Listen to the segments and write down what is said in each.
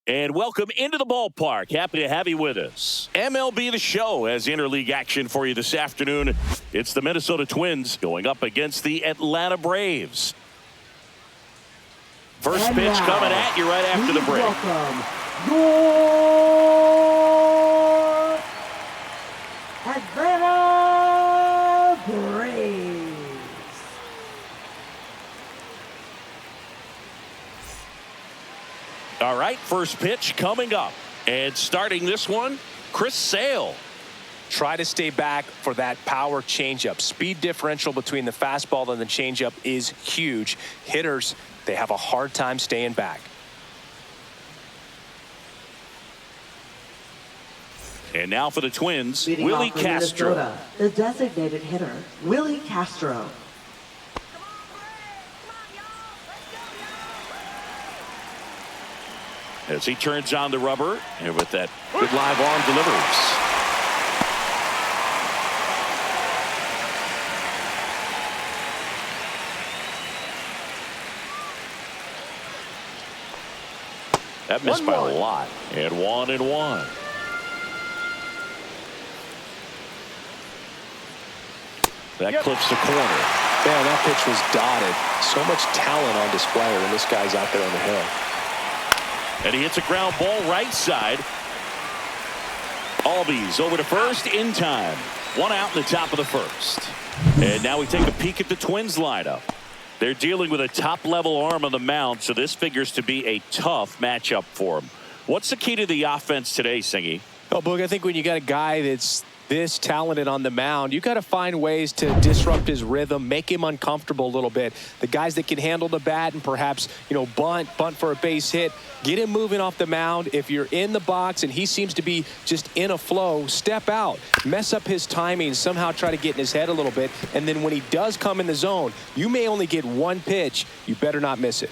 And welcome into the ballpark. Happy to have you with us. MLB The Show has interleague action for you this afternoon. It's the Minnesota Twins going up against the Atlanta Braves. First pitch coming at you right after the break. Welcome your Atlanta Braves. All right, first pitch coming up. And starting this one, Chris Sale. Try to stay back for that power changeup. Speed differential between the fastball and the changeup is huge. Hitters, they have a hard time staying back. And now for the Twins, Leading Willie off for Castro. Minnesota, the designated hitter, Willie Castro. As he turns on the rubber, and with that good live arm delivers. That missed by a lot. And 1-1. That clips the corner. Man, that pitch was dotted. So much talent on display when this guy's out there on the hill. And he hits a ground ball right side. Albies over to first in time. One out in the top of the first. And now we take a peek at the Twins lineup. They're dealing with a top-level arm on the mound, so this figures to be a tough matchup for them. What's the key to the offense today, Singy? Oh, Boog, I think when you got a guy that's this talented on the mound, you got to find ways to disrupt his rhythm, make him uncomfortable a little bit. The guys that can handle the bat and perhaps, bunt for a base hit, get him moving off the mound. If you're in the box and he seems to be just in a flow, step out, mess up his timing, somehow try to get in his head a little bit. And then when he does come in the zone, you may only get one pitch. You better not miss it.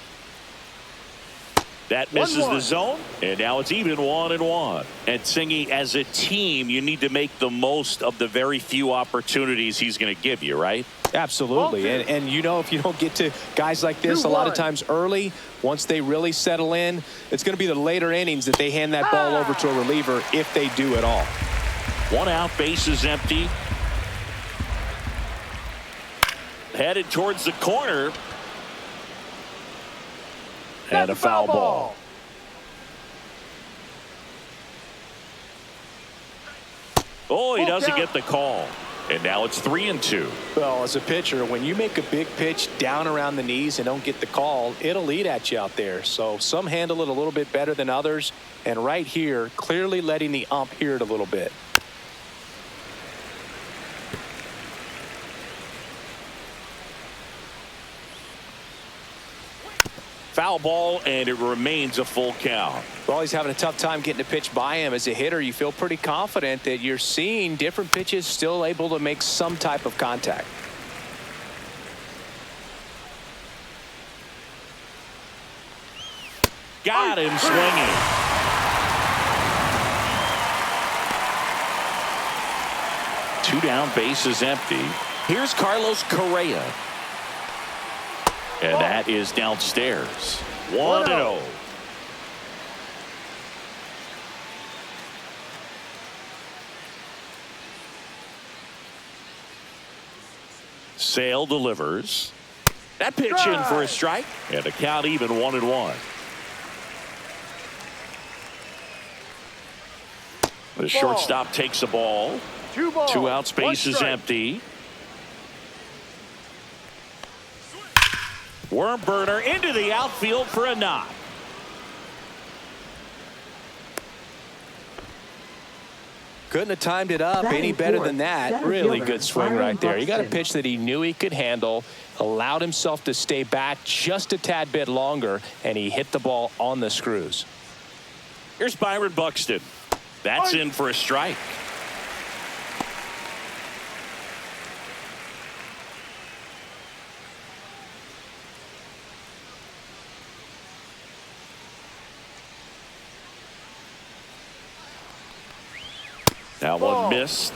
That misses the zone, and now it's even 1-1. And Singy, as a team, you need to make the most of the very few opportunities he's going to give you, right? Absolutely. And if you don't get to guys like this a lot of times early, once they really settle in, it's going to be the later innings that they hand that ball over to a reliever if they do at all. One out, base is empty. Headed towards the corner. And a foul ball. Oh, he doesn't get the call. And now it's 3-2. Well, as a pitcher, when you make a big pitch down around the knees and don't get the call, it'll eat at you out there. So some handle it a little bit better than others. And right here, clearly letting the ump hear it a little bit. Foul ball, and it remains a full count. Well, he's having a tough time getting a pitch by him. As a hitter, you feel pretty confident that you're seeing different pitches still able to make some type of contact. Got him swinging. Two down, base is empty. Here's Carlos Correa. And that is downstairs. 1-0. Sale delivers. That pitch in for a strike. And the count even 1-1. The shortstop takes the ball. Two outs, base is empty. Worm burner into the outfield for a knock. Couldn't have timed it up any better than that. Really good swing right there. He got a pitch that he knew he could handle, allowed himself to stay back just a tad bit longer, and he hit the ball on the screws. Here's Byron Buxton. That's in for a strike. That one missed.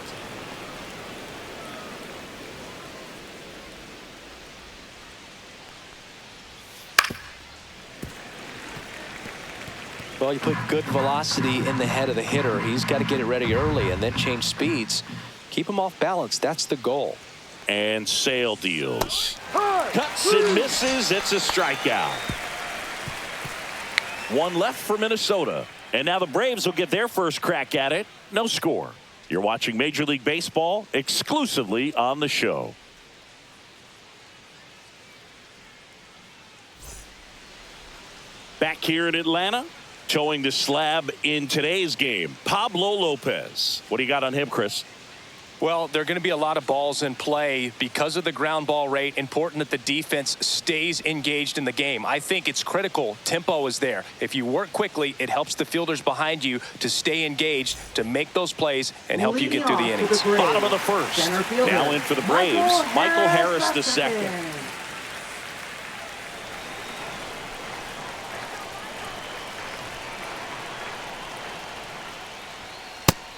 Well, you put good velocity in the head of the hitter. He's got to get it ready early and then change speeds. Keep him off balance. That's the goal. And Sale deals. Cuts and misses. It's a strikeout. One left for Minnesota. And now the Braves will get their first crack at it. No score. You're watching Major League Baseball exclusively on the show. Back here in Atlanta, towing the slab in today's game, Pablo Lopez. What do you got on him, Chris? Well, there are going to be a lot of balls in play because of the ground ball rate. Important that the defense stays engaged in the game. I think it's critical. Tempo is there. If you work quickly, it helps the fielders behind you to stay engaged, to make those plays, and help you get through the innings. Bottom of the first. Now in for the Braves, Michael Harris the second.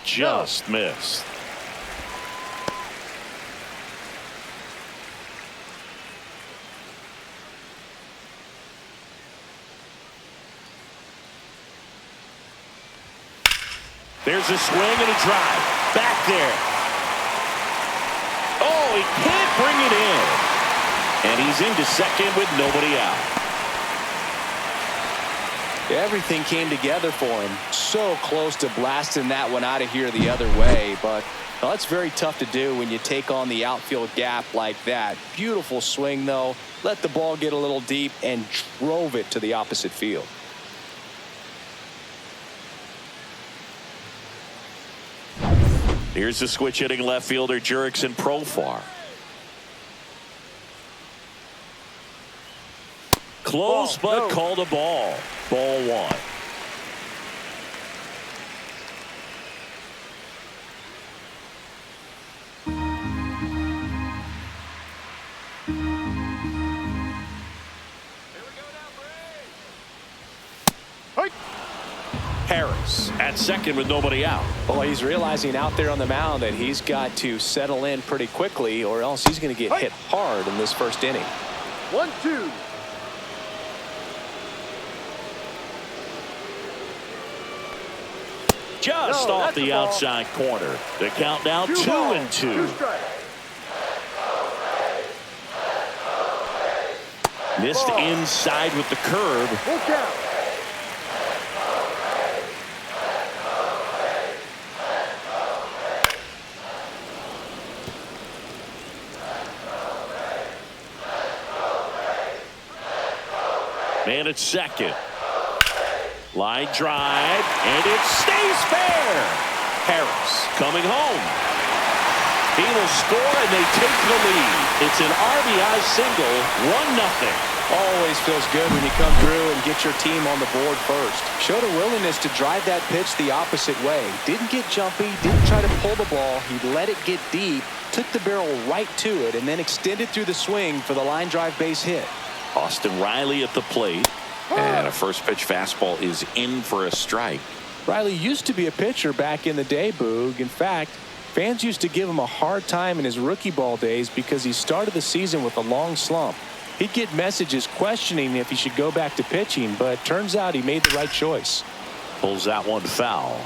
Just missed. There's a swing and a drive. Back there. Oh, he can't bring it in. And he's into second with nobody out. Everything came together for him. So close to blasting that one out of here the other way. But well, that's very tough to do when you take on the outfield gap like that. Beautiful swing, though. Let the ball get a little deep and drove it to the opposite field. Here's the switch hitting left fielder Jurickson Profar. Close, but called a ball. Ball one. Harris at second with nobody out. Well, he's realizing out there on the mound that he's got to settle in pretty quickly or else he's going to get hit hard in this first inning. 1-2. Just off the outside corner. The count now 2-2. Missed inside with the curve. Full count. Man at second. Line drive, and it stays fair. Harris coming home. He will score, and they take the lead. It's an RBI single, 1-0. Always feels good when you come through and get your team on the board first. Showed a willingness to drive that pitch the opposite way. Didn't get jumpy, didn't try to pull the ball. He let it get deep, took the barrel right to it, and then extended through the swing for the line drive base hit. Austin Riley at the plate. And a first pitch fastball is in for a strike. Riley used to be a pitcher back in the day, Boog. In fact, fans used to give him a hard time in his rookie ball days because he started the season with a long slump. He'd get messages questioning if he should go back to pitching, but turns out he made the right choice. Pulls that one foul.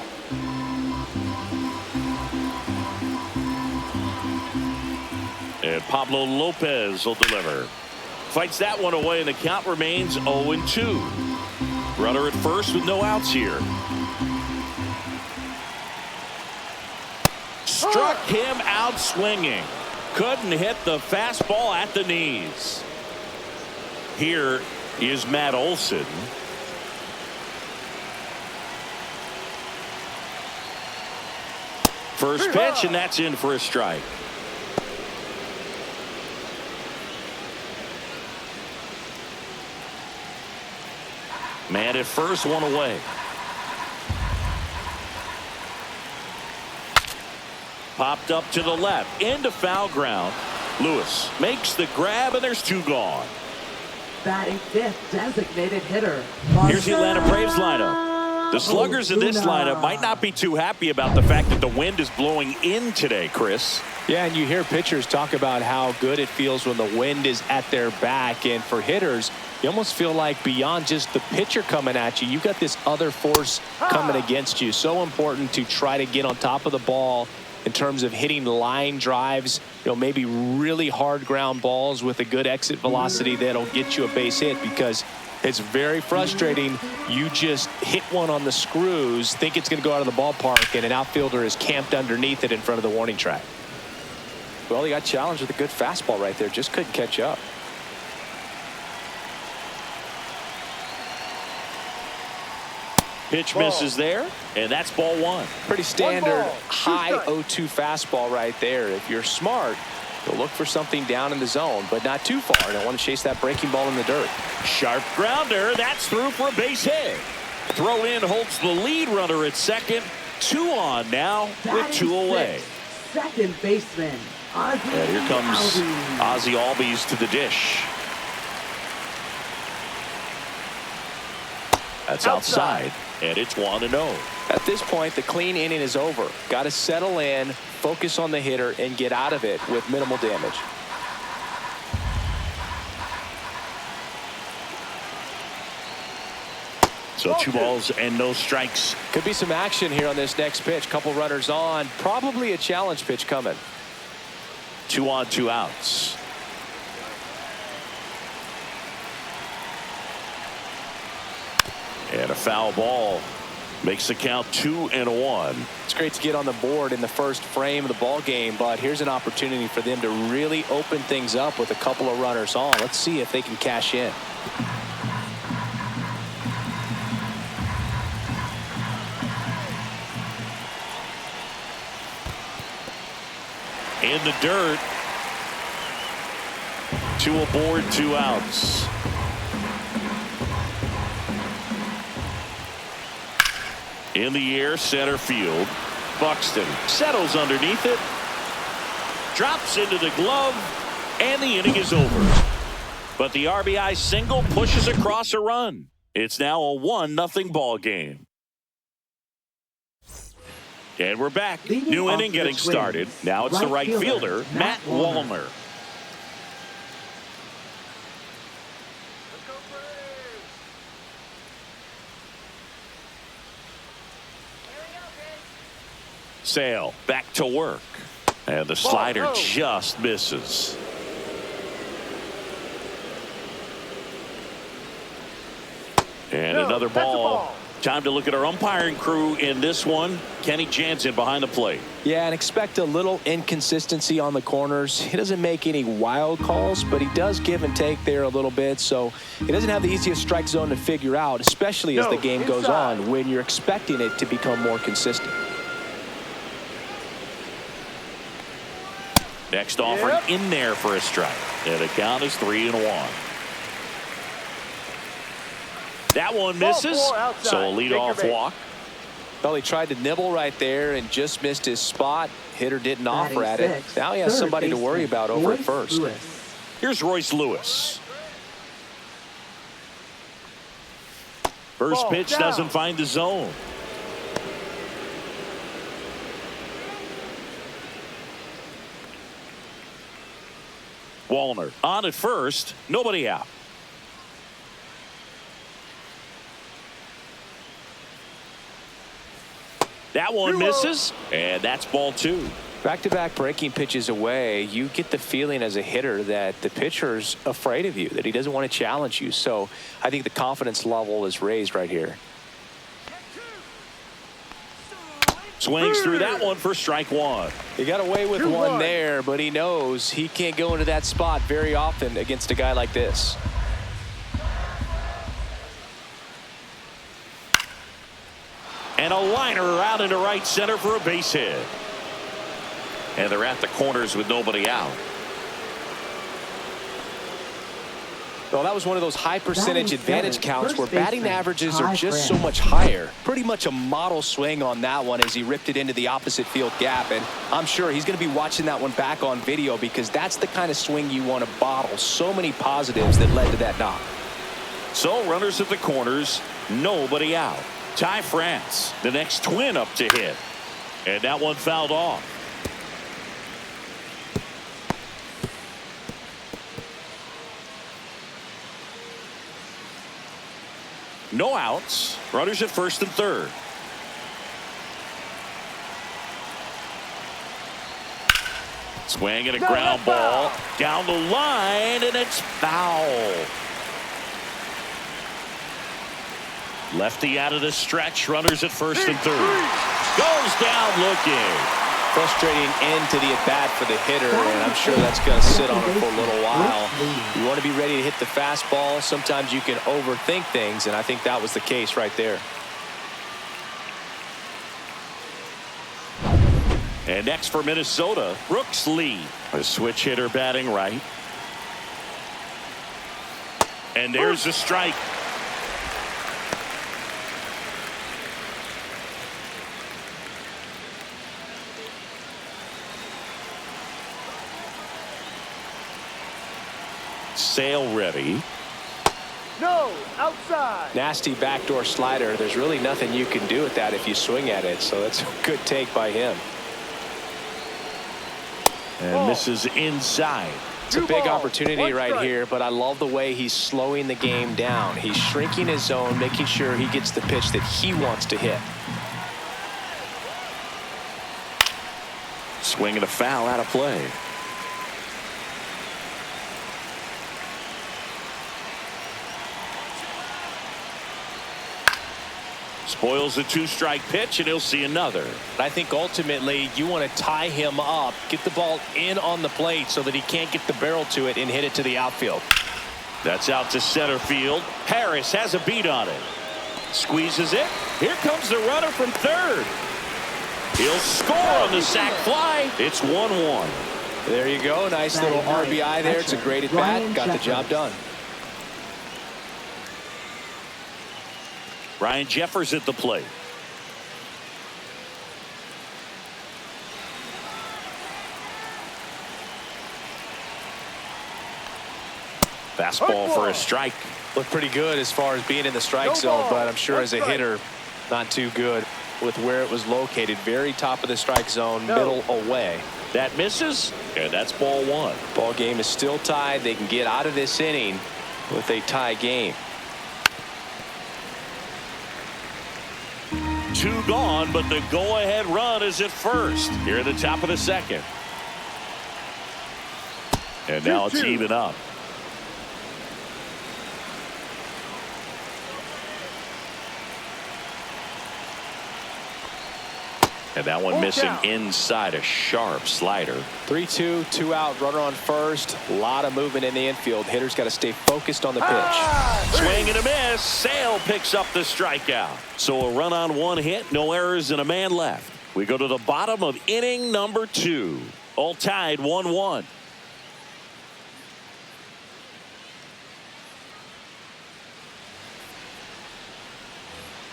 And Pablo Lopez will deliver. Fights that one away, and the count remains 0-2. Runner at first with no outs here. Struck him out swinging. Couldn't hit the fastball at the knees. Here is Matt Olson. First pitch, and that's in for a strike. Man at first, one away. Popped up to the left, into foul ground. Lewis makes the grab, and there's two gone. Batting fifth, designated hitter. Here's the Atlanta Braves lineup. The sluggers in this lineup might not be too happy about the fact that the wind is blowing in today, Chris. Yeah, and you hear pitchers talk about how good it feels when the wind is at their back. And for hitters, you almost feel like beyond just the pitcher coming at you, you've got this other force coming against you. So important to try to get on top of the ball in terms of hitting line drives, maybe really hard ground balls with a good exit velocity that'll get you a base hit, because it's very frustrating. You just hit one on the screws, think it's going to go out of the ballpark, and an outfielder is camped underneath it in front of the warning track. Well, he got challenged with a good fastball right there. Just couldn't catch up. Pitch misses there, and that's ball one. Pretty standard high 0-2 fastball right there. If you're smart, you'll look for something down in the zone, but not too far. Don't want to chase that breaking ball in the dirt. Sharp grounder. That's through for a base hit. Throw in holds the lead runner at second. 2 on now with 2 away. Second baseman. And here comes Ozzie Albies to the dish. That's outside, and it's 1-0. At this point, the clean inning is over. Got to settle in, focus on the hitter, and get out of it with minimal damage. So 2 balls and no strikes. Could be some action here on this next pitch. Couple runners on. Probably a challenge pitch coming. 2 on, 2 outs. And a foul ball makes the count 2-1. It's great to get on the board in the first frame of the ball game, but here's an opportunity for them to really open things up with a couple of runners on. Let's see if they can cash in. In the dirt. 2 aboard, 2 outs. In the air, center field. Buxton settles underneath it. Drops into the glove, and the inning is over. But the RBI single pushes across a run. It's now a 1-0 ball game. And we're back. New inning getting started. Now it's the right fielder, Matt Wallner. Sale back to work. And the slider just misses. And another ball. Time to look at our umpiring crew in this one. Kenny Jansen behind the plate. Yeah, and expect a little inconsistency on the corners. He doesn't make any wild calls, but he does give and take there a little bit. So he doesn't have the easiest strike zone to figure out, especially as the game goes on, when you're expecting it to become more consistent. Next offering in there for a strike. And the count is 3-1. That one misses, so a leadoff walk. Well, he tried to nibble right there and just missed his spot. Hitter didn't offer at it. Now he has somebody to worry about over at first. Here's Royce Lewis. First pitch doesn't find the zone. Wallner on at first, nobody out. That one misses, and that's ball 2. Back-to-back breaking pitches away, you get the feeling as a hitter that the pitcher's afraid of you, that he doesn't want to challenge you. So I think the confidence level is raised right here. Swings through that one for strike 1. He got away with one there, but he knows he can't go into that spot very often against a guy like this. And a liner out into right center for a base hit. And they're at the corners with nobody out. Well, that was one of those high percentage advantage counts where batting averages are just so much higher. Pretty much a model swing on that one as he ripped it into the opposite field gap. And I'm sure he's going to be watching that one back on video, because that's the kind of swing you want to bottle. So many positives that led to that knock. So runners at the corners, nobody out. Ty France, the next Twin up to hit. And that one fouled off. No outs. Runners at first and third. Swing and a ground ball down the line, and it's foul. Lefty out of the stretch. Runners at first and third. Goes down looking. Frustrating end to the at-bat for the hitter, and I'm sure that's going to sit on him for a little while. You want to be ready to hit the fastball. Sometimes you can overthink things, and I think that was the case right there. And next for Minnesota, Brooks Lee, a switch hitter batting right. And there's a strike. Sale ready. No, outside. Nasty backdoor slider. There's really nothing you can do with that if you swing at it, so that's a good take by him. And misses inside. It's a big opportunity right here, but I love the way he's slowing the game down. He's shrinking his zone, making sure he gets the pitch that he wants to hit. Swing and a foul out of play. Spoils the two-strike pitch, and he'll see another. I think ultimately you want to tie him up, get the ball in on the plate so that he can't get the barrel to it and hit it to the outfield. That's out to center field. Harris has a beat on it. Squeezes it. Here comes the runner from third. He'll score on the sac fly. It's 1-1. There you go. Nice little RBI there. It's a great at-bat. Got the job done. Ryan Jeffers at the plate. Fastball for a strike. Looked pretty good as far as being in the strike zone, but I'm sure as a hitter, not too good with where it was located. Very top of the strike zone, middle away. That misses, and that's ball one. Ball game is still tied. They can get out of this inning with a tie game. 2 gone, but the go-ahead run is at first here at the top of the second. And now it's even up. And that one missing inside, a sharp slider. 3-2, 2 out, runner on first. A lot of movement in the infield. Hitters got to stay focused on the pitch. Swing and a miss. Sale picks up the strikeout. So a run on 1 hit, no errors, and a man left. We go to the bottom of inning number 2. All tied 1-1.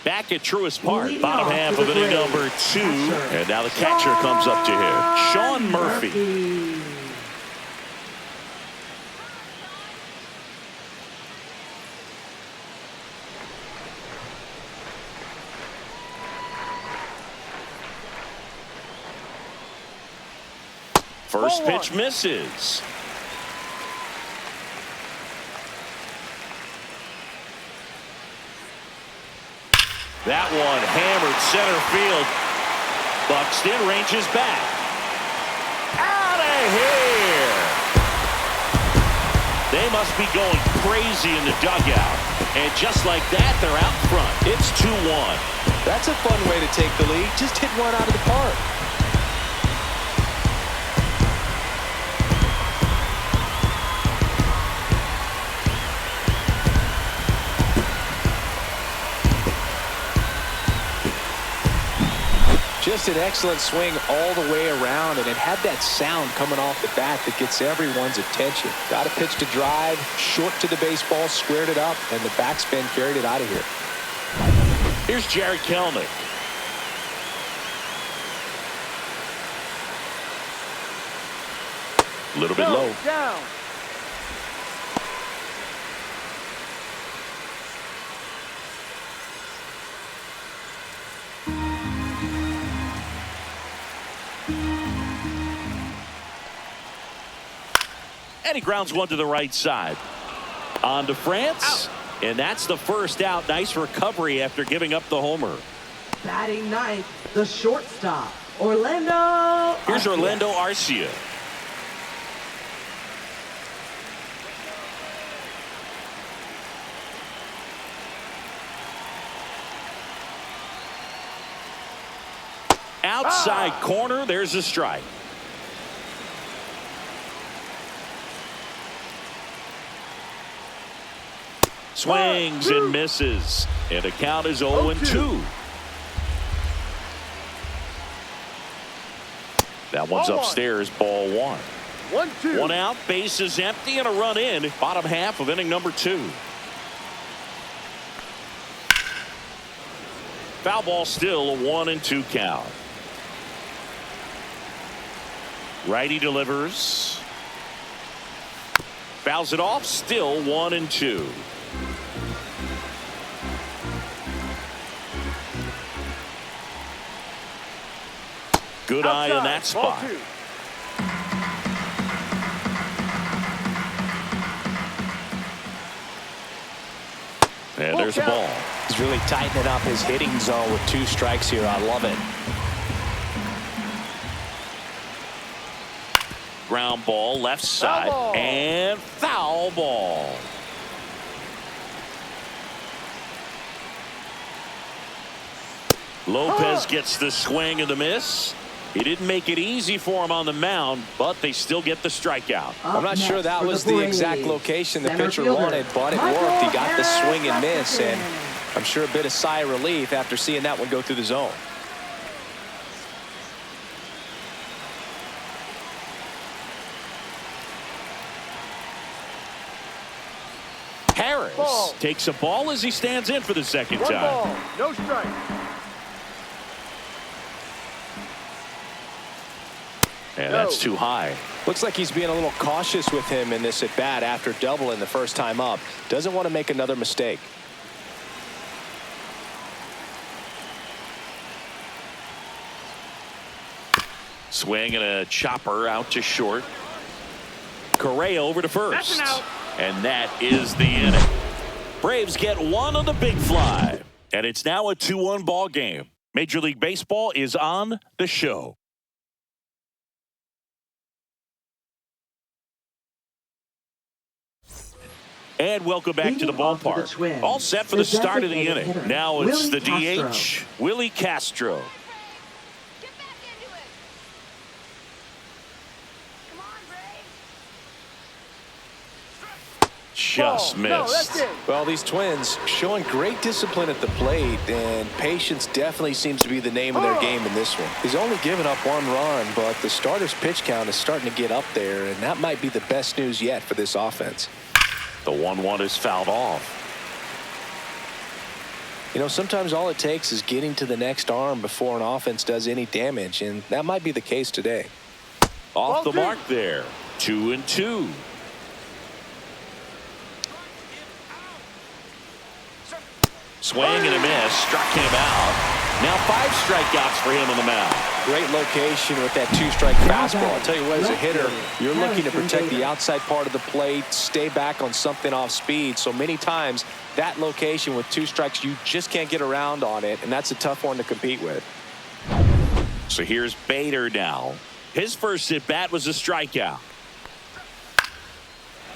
Back at Truist Park, bottom half of inning number 2. And now the catcher comes up to hit. Sean Murphy. First pitch misses. That one hammered center field. Buxton ranges back. Out of here. They must be going crazy in the dugout. And just like that, they're out front. It's 2-1. That's a fun way to take the lead. Just hit one out of the park. Just an excellent swing all the way around, and it had that sound coming off the bat that gets everyone's attention. Got a pitch to drive, short to the baseball, squared it up, and the backspin carried it out of here. Here's Jared Kelnick. A little bit low. Down. And he grounds one to the right side. On to France. And that's the first out. Nice recovery after giving up the homer. Batting ninth, the shortstop, Orlando. Here's Orlando Arcia. Outside corner, there's a strike. Swings and misses. And the count is 0-2. That one's upstairs, ball one. 1-2. One out, base is empty, and a run in. Bottom half of inning number 2. Foul ball, still a 1-2 count. Righty delivers. Fouls it off, still 1-2. Good eye in that spot. And there's the ball. He's really tightening up his hitting zone with 2 strikes here. I love it. Ground ball, left side, and foul ball. Lopez gets the swing and the miss. He didn't make it easy for him on the mound, but they still get the strikeout. I'm not sure that was the exact location the pitcher wanted, but it worked. He got the swing and miss, and I'm sure a bit of sigh of relief after seeing that one go through the zone. Harris takes a ball as he stands in for the second time. Ball, no strike. And that's too high. Looks like he's being a little cautious with him in this at bat after doubling the first time up. Doesn't want to make another mistake. Swing and a chopper out to short. Correa over to first. And that is the inning. Braves get one on the big fly. And it's now a 2-1 ball game. Major League Baseball is on the show. And welcome back to the ballpark. All set for the start of the inning. Now it's the DH, Willie Castro. Get back into it. Come on, Braves. Just missed. Well, these Twins showing great discipline at the plate, and patience definitely seems to be the name of their game in this one. He's only given up 1 run, but the starter's pitch count is starting to get up there, and that might be the best news yet for this offense. The 1-1 is fouled off. You know, sometimes all it takes is getting to the next arm before an offense does any damage, and that might be the case today. Off the mark there. 2-2. Swing and a miss. Struck him out. Now 5 strikeouts for him on the mound. Great location with that 2-strike fastball. I'll tell you what, as a hitter, you're looking to protect the outside part of the plate, stay back on something off speed. So many times that location with 2 strikes, you just can't get around on it, and that's a tough one to compete with. So here's Bader now. His first at bat was a strikeout.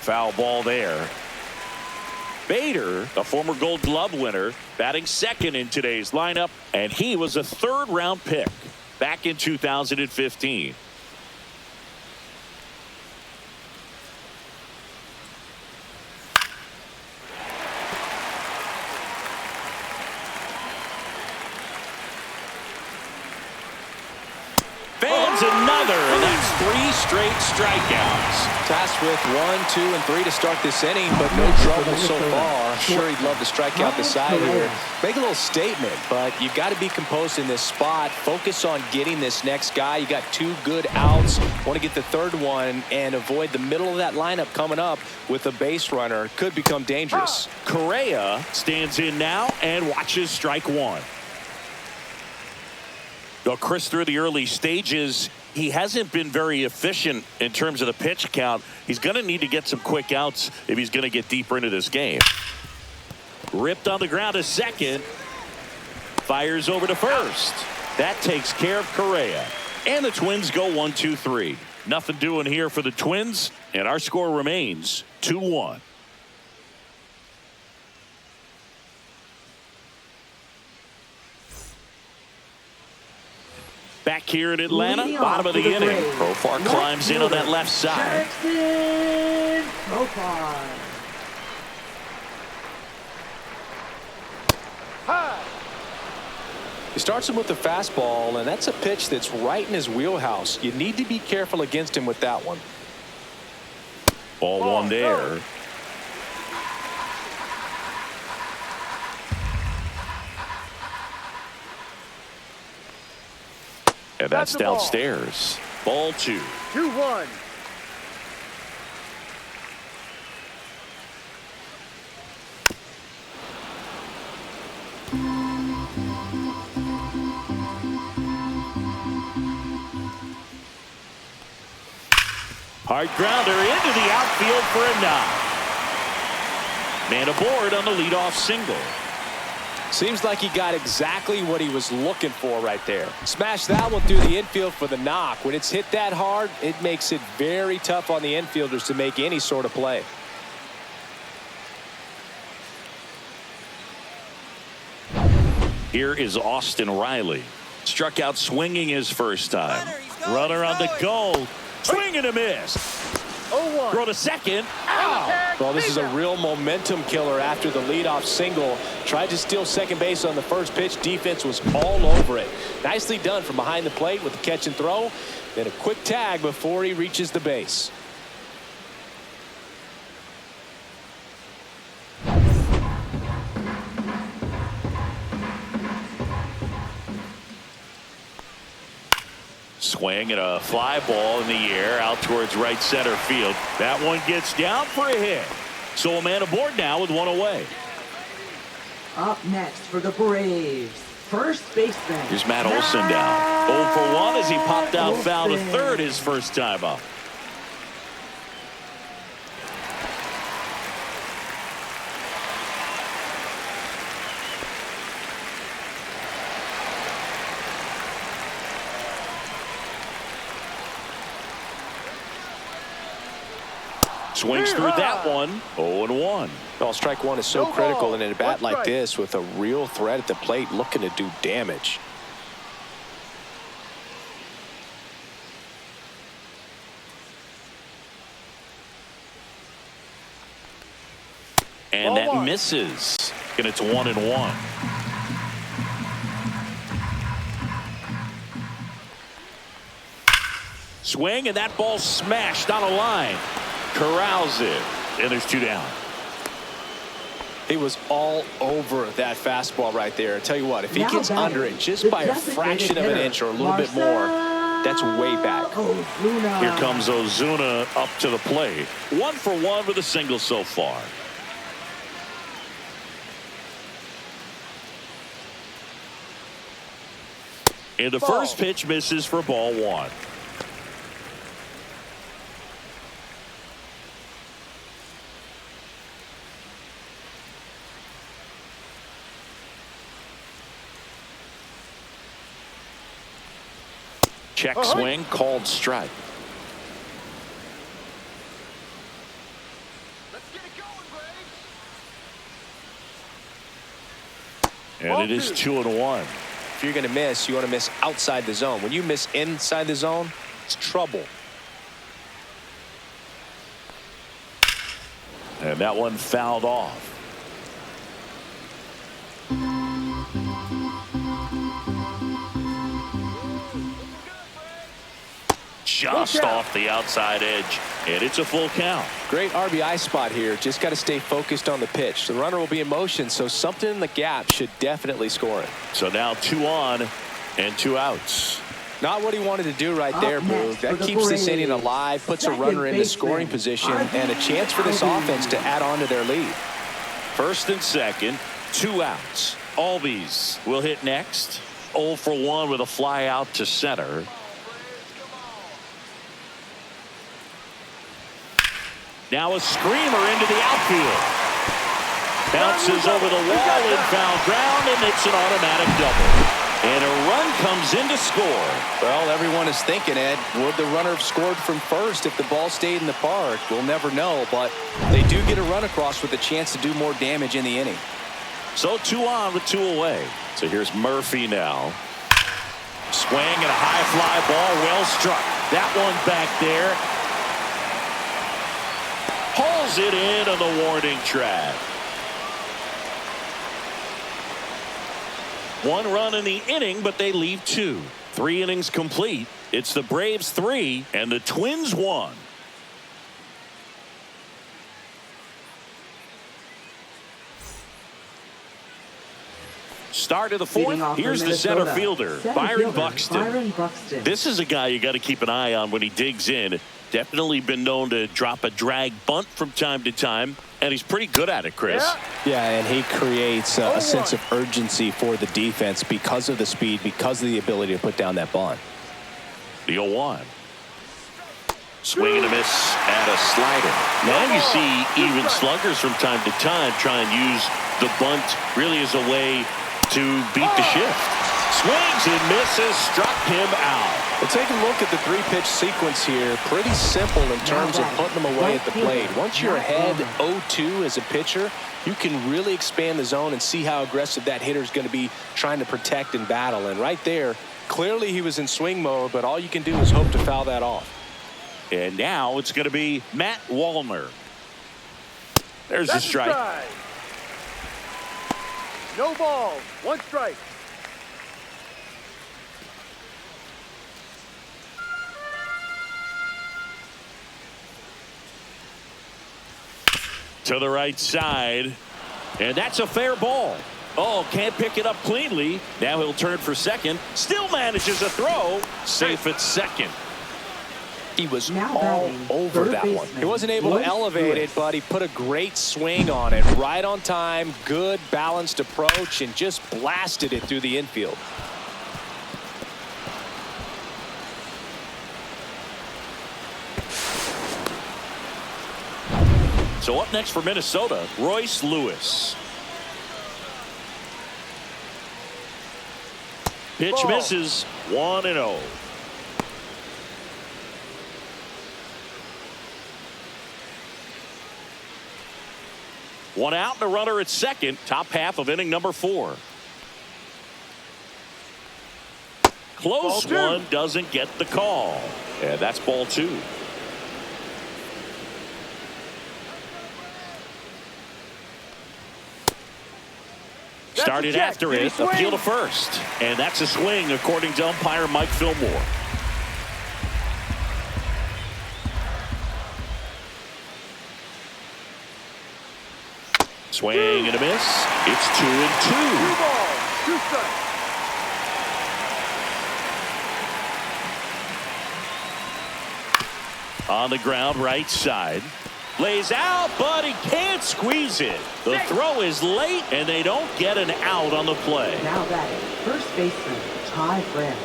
Foul ball there. Bader, a former Gold Glove winner, batting second in today's lineup, and he was a 3rd-round pick back in 2015. Fans another, and that's 3 straight strikeouts. Tasked with 1, 2, and 3 to start this inning, but no trouble so far. I'm sure he'd love to strike out the side here. Make a little statement, but you've got to be composed in this spot. Focus on getting this next guy. You got 2 good outs. Want to get the 3rd one and avoid the middle of that lineup coming up with a base runner. Could become dangerous. Correa stands in now and watches strike 1. They'll crisp through the early stages He hasn't been very efficient in terms of the pitch count. He's going to need to get some quick outs if he's going to get deeper into this game. Ripped on the ground to second. Fires over to first. That takes care of Correa. And the Twins go 1-2-3. Nothing doing here for the Twins. And our score remains 2-1. Back here in Atlanta, bottom of the inning. Profar climbs in on that left side. Profar. He starts him with the fastball, and that's a pitch that's right in his wheelhouse. You need to be careful against him with that one. Ball one there. And that's downstairs. Ball two. 2-1. Hard grounder into the outfield for a knock. Man aboard on the leadoff single. Seems like he got exactly what he was looking for right there. Smash that one through the infield for the knock. When it's hit that hard, it makes it very tough on the infielders to make any sort of play. Here is Austin Riley. Struck out swinging his first time. Runner on the go. Swing and a miss. 0-1. Throw to second. Out. Well, this is a real momentum killer after the leadoff single. Tried to steal second base on the first pitch. Defense was all over it. Nicely done from behind the plate with the catch and throw. Then a quick tag before he reaches the base. Swing and a fly ball in the air out towards right center field. That one gets down for a hit. So a man aboard now with one away. Up next for the Braves, first baseman. Here's Matt Olson down. 0 for 1 as he popped out foul to third his first time up. Swings through that one. 0-1. Well, strike one is so critical in a bat like this with a real threat at the plate looking to do damage. And that misses. And it's 1-1. Swing, and that ball smashed on a line. Corrals it, and there's two down. He was all over that fastball right there. I tell you what, if he gets under it just by a fraction of an inch or a little bit more, that's way back. Here comes Ozuna up to the plate. 1 for 1 with a single so far. And the first pitch misses for ball one. Check swing, called strike. Let's get it going, Braves. And it is 2-1. If you're going to miss, you want to miss outside the zone. When you miss inside the zone, it's trouble. And that one fouled off. Just off the outside edge, and it's a full count. Great RBI spot here. Just got to stay focused on the pitch. The runner will be in motion, so something in the gap should definitely score it. So now 2 on and 2 outs. Not what he wanted to do right there, Boo. That keeps this inning alive, puts a runner into scoring position, and a chance for this offense to add on to their lead. First and second, 2 outs. Albies will hit next. 0 for 1 with a fly out to center. Now a screamer into the outfield. Bounces over the wall in foul ground, and it's an automatic double. And a run comes in to score. Well, everyone is thinking, Ed, would the runner have scored from first if the ball stayed in the park? We'll never know, but they do get a run across with a chance to do more damage in the inning. So 2 on with 2 away. So here's Murphy now. Swing and a high fly ball, well struck. That one back there. Pulls it in on the warning track. 1 run in the inning, but they leave 2. 3 innings complete. It's the Braves 3 and the Twins 1. Start of the 4th. Here's the center fielder, Byron Buxton. This is a guy you got to keep an eye on when he digs in. Definitely been known to drop a drag bunt from time to time, and he's pretty good at it, Chris. Yeah, and he creates a sense of urgency for the defense because of the speed, because of the ability to put down that bunt. The 0-1. Swing and a miss at a slider. Now you see even sluggers from time to time try and use the bunt really as a way to beat the shift. Swings and misses, struck him out. Well, take a look at the 3-pitch sequence here. Pretty simple in terms of putting them away at the plate. Once you're ahead 0-2 as a pitcher, you can really expand the zone and see how aggressive that hitter is going to be trying to protect and battle. And right there, clearly he was in swing mode, but all you can do is hope to foul that off. And now it's going to be Matt Wallner. There's the strike. No ball. 1 strike. To the right side, and that's a fair ball. Oh, can't pick it up cleanly. Now he'll turn for second. Still manages a throw. Safe at second. He was all over that one. He wasn't able to elevate it, but he put a great swing on it. Right on time, good balanced approach, and just blasted it through the infield. So up next for Minnesota, Royce Lewis. Pitch misses. 1-0. One out and a runner at second. Top half of inning number 4. Close one, doesn't get the call. And that's ball 2. Started after it, appeal to first. And that's a swing, according to umpire Mike Fillmore. Swing and a miss. It's 2-2. 2 balls, 2 strikes. On the ground, right side. Lays out, but he can't squeeze it. The throw is late, and they don't get an out on the play. Now batting, first baseman, Ty France.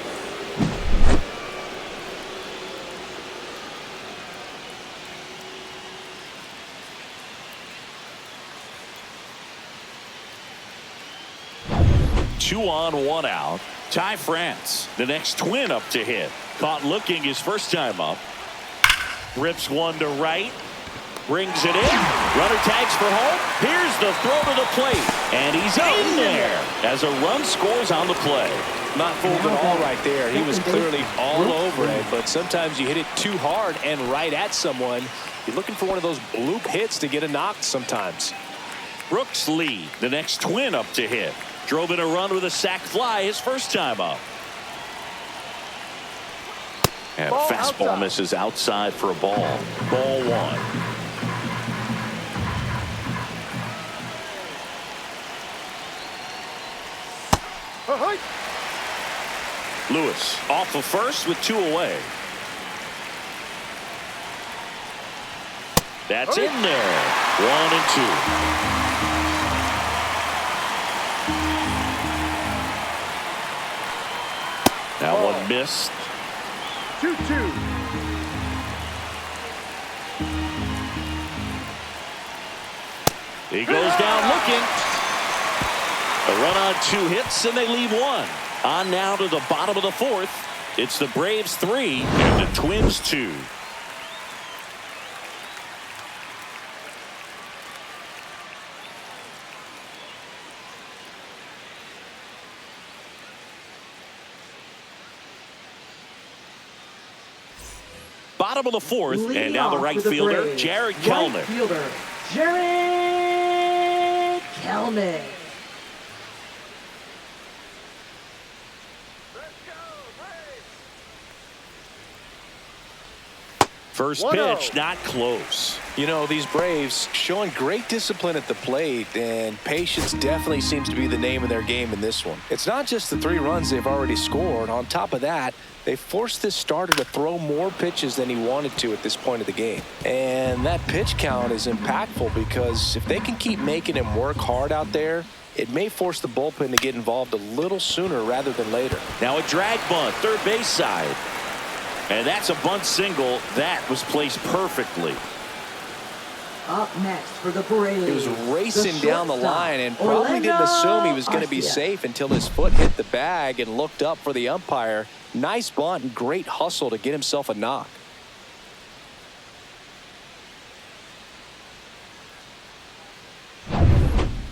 Two on, 1 out. Ty France, the next Twin up to hit. Caught looking his first time up. Rips one to right. Brings it in. Runner tags for home. Here's the throw to the plate. And he's in there as a run scores on the play. Not fooled at all right there. He was clearly all over it, but sometimes you hit it too hard and right at someone. You're looking for one of those bloop hits to get a knock sometimes. Brooks Lee, the next Twin up to hit. Drove in a run with a sac fly his first time up. And Ball fastball outside. misses outside for a ball. Ball 1. Lewis off of first with 2 away. That's in there. 1-2. That one missed. 2-2. He goes down looking. A run on 2 hits, and they leave 1. On now to the bottom of the 4th. It's the Braves 3 and the Twins 2. Bottom of the 4th, and now the right fielder, Jared Kelnick. Right fielder, Jared Kelnick. First pitch, not close. You know, these Braves showing great discipline at the plate, and patience definitely seems to be the name of their game in this one. It's not just the 3 runs they've already scored. On top of that, they forced this starter to throw more pitches than he wanted to at this point of the game. And that pitch count is impactful because if they can keep making him work hard out there, it may force the bullpen to get involved a little sooner rather than later. Now a drag bunt, third base side. And that's a bunt single. That was placed perfectly. Up next for the Braves. He was racing down the line and probably Orlando didn't assume he was going to be Arcia. safe until his foot hit the bag and looked up for the umpire. Nice bunt and great hustle to get himself a knock.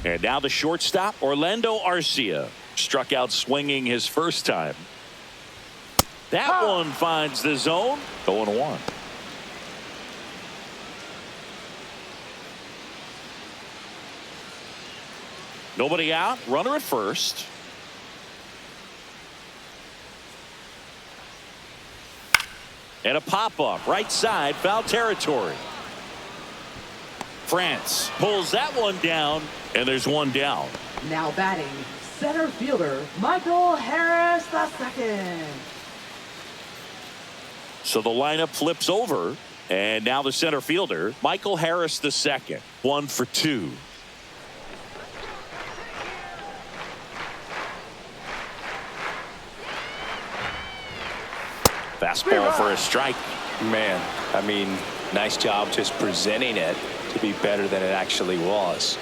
And now the shortstop, Orlando Arcia. Struck out swinging his first time. That one finds the zone. 0-1. Nobody out. Runner at first. And a pop-up. Right side. Foul territory. France pulls that one down. And there's one down. Now batting, center fielder, Michael Harris II. So the lineup flips over. And now the center fielder, Michael Harris II. 1 for 2. Fastball for a strike. Man, I mean, nice job just presenting it to be better than it actually was.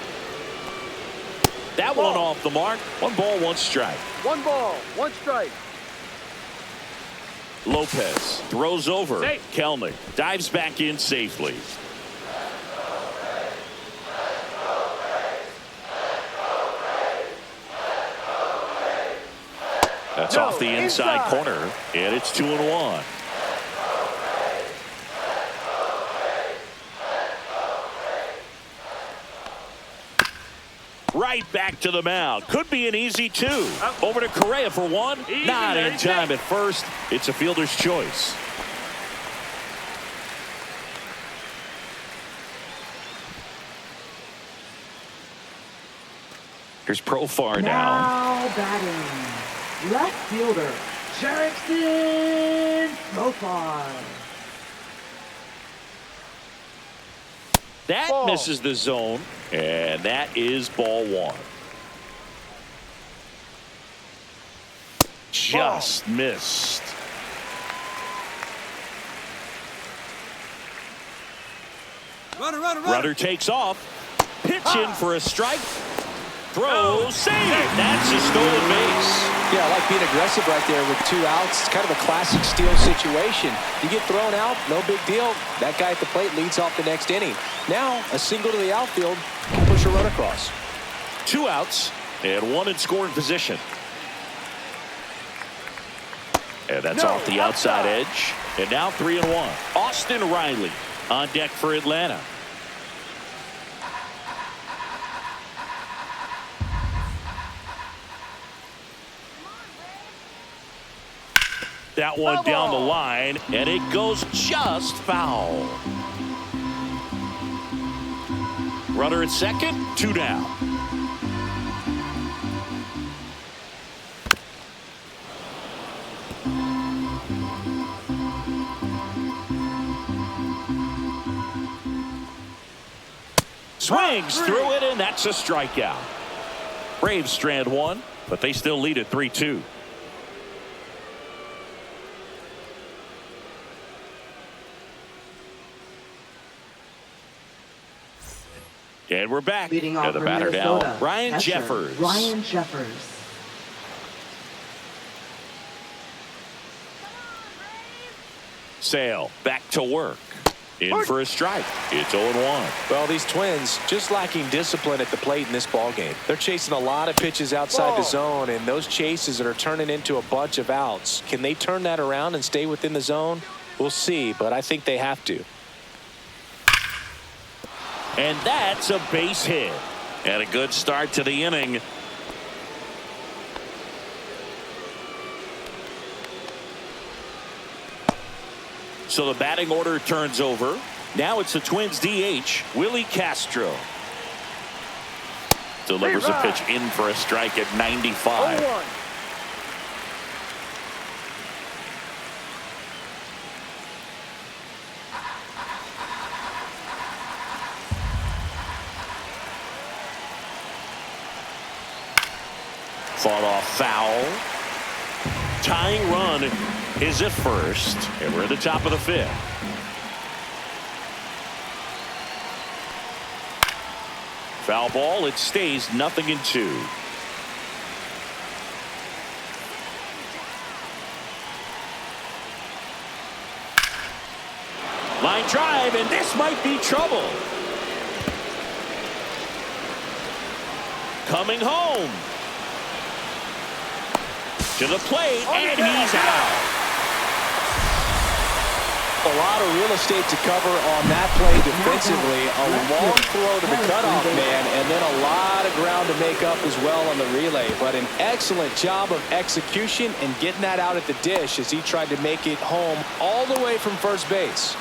That one off the mark. 1 ball, 1 strike. 1 ball, 1 strike. Lopez throws over. Safe. Kelnick dives back in safely. That's off the inside corner, and it's 2-1. Right back to the mound. Could be an easy 2. Over to Correa for 1. Not in time at first. It's a fielder's choice. Here's Profar now. Now batting, left fielder, Jerickson Profar. That Ball. misses the zone, and that is ball 1. Just missed. Runner takes off. Pitch in for a strike. Throw, save. That's a stolen base. Yeah, I like being aggressive right there with 2 outs. It's kind of a classic steal situation. You get thrown out, no big deal. That guy at the plate leads off the next inning. Now, a single to the outfield can push a run across. 2 outs and 1 in scoring position. And that's off the outside edge. And now 3-1. Austin Riley on deck for Atlanta. That one down the line, and it goes just foul. Runner at second, 2 down. Swings through it, and that's a strikeout. Braves strand 1, but they still lead at 3-2. And we're back. Leading And off the for batter Minnesota, now, Ryan catcher, Jeffers. Ryan Jeffers. Sale back to work. In for a strike. It's 0-1. Well, these Twins just lacking discipline at the plate in this ball game. They're chasing a lot of pitches outside the zone, and those chases that are turning into a bunch of outs. Can they turn that around and stay within the zone? We'll see, but I think they have to. And that's a base hit. And a good start to the inning. So the batting order turns over. Now it's the Twins DH, Willie Castro. Delivers a pitch in for a strike at 95. 0-1. Fought off foul. Tying run is at first. And we're at the top of the fifth. Foul ball. It stays 0-2. Line drive, and this might be trouble. Coming home. To the plate, and he's out. A lot of real estate to cover on that play defensively. A long throw to the cutoff man, and then a lot of ground to make up as well on the relay. But an excellent job of execution and getting that out at the dish as he tried to make it home all the way from first base.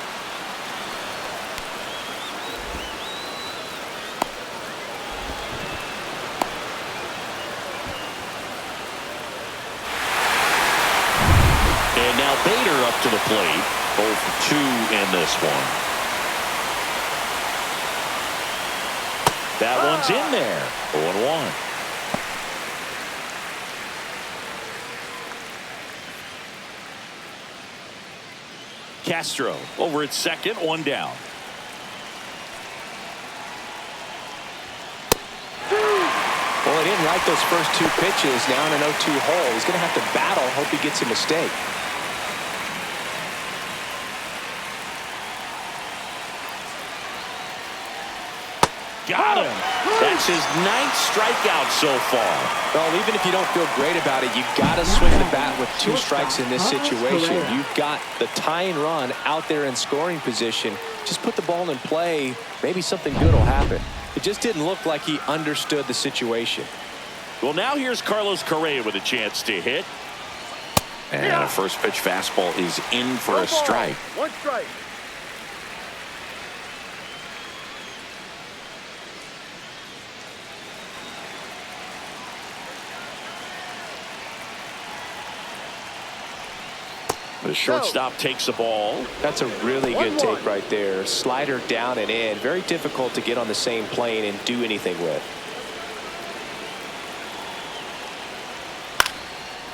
And now Bader up to the plate. 0 for 2 in this one. That one's in there. 0-1. Castro over at second, 1 down. Well, he didn't like those first 2 pitches. Now in an 0-2 hole. He's going to have to battle. Hope he gets a mistake. Got him. That's his 9th strikeout so far. Well, even if you don't feel great about it, you got to swing the bat with 2 strikes in this situation. You've got the tying run out there in scoring position. Just put the ball in play. Maybe something good will happen. It just didn't look like he understood the situation. Well, now here's Carlos Correa with a chance to hit. And a first pitch fastball is in for a strike. 1 strike. The shortstop takes the ball. That's a really good 1-1. take right there. Slider down and in. Very difficult to get on the same plane and do anything with.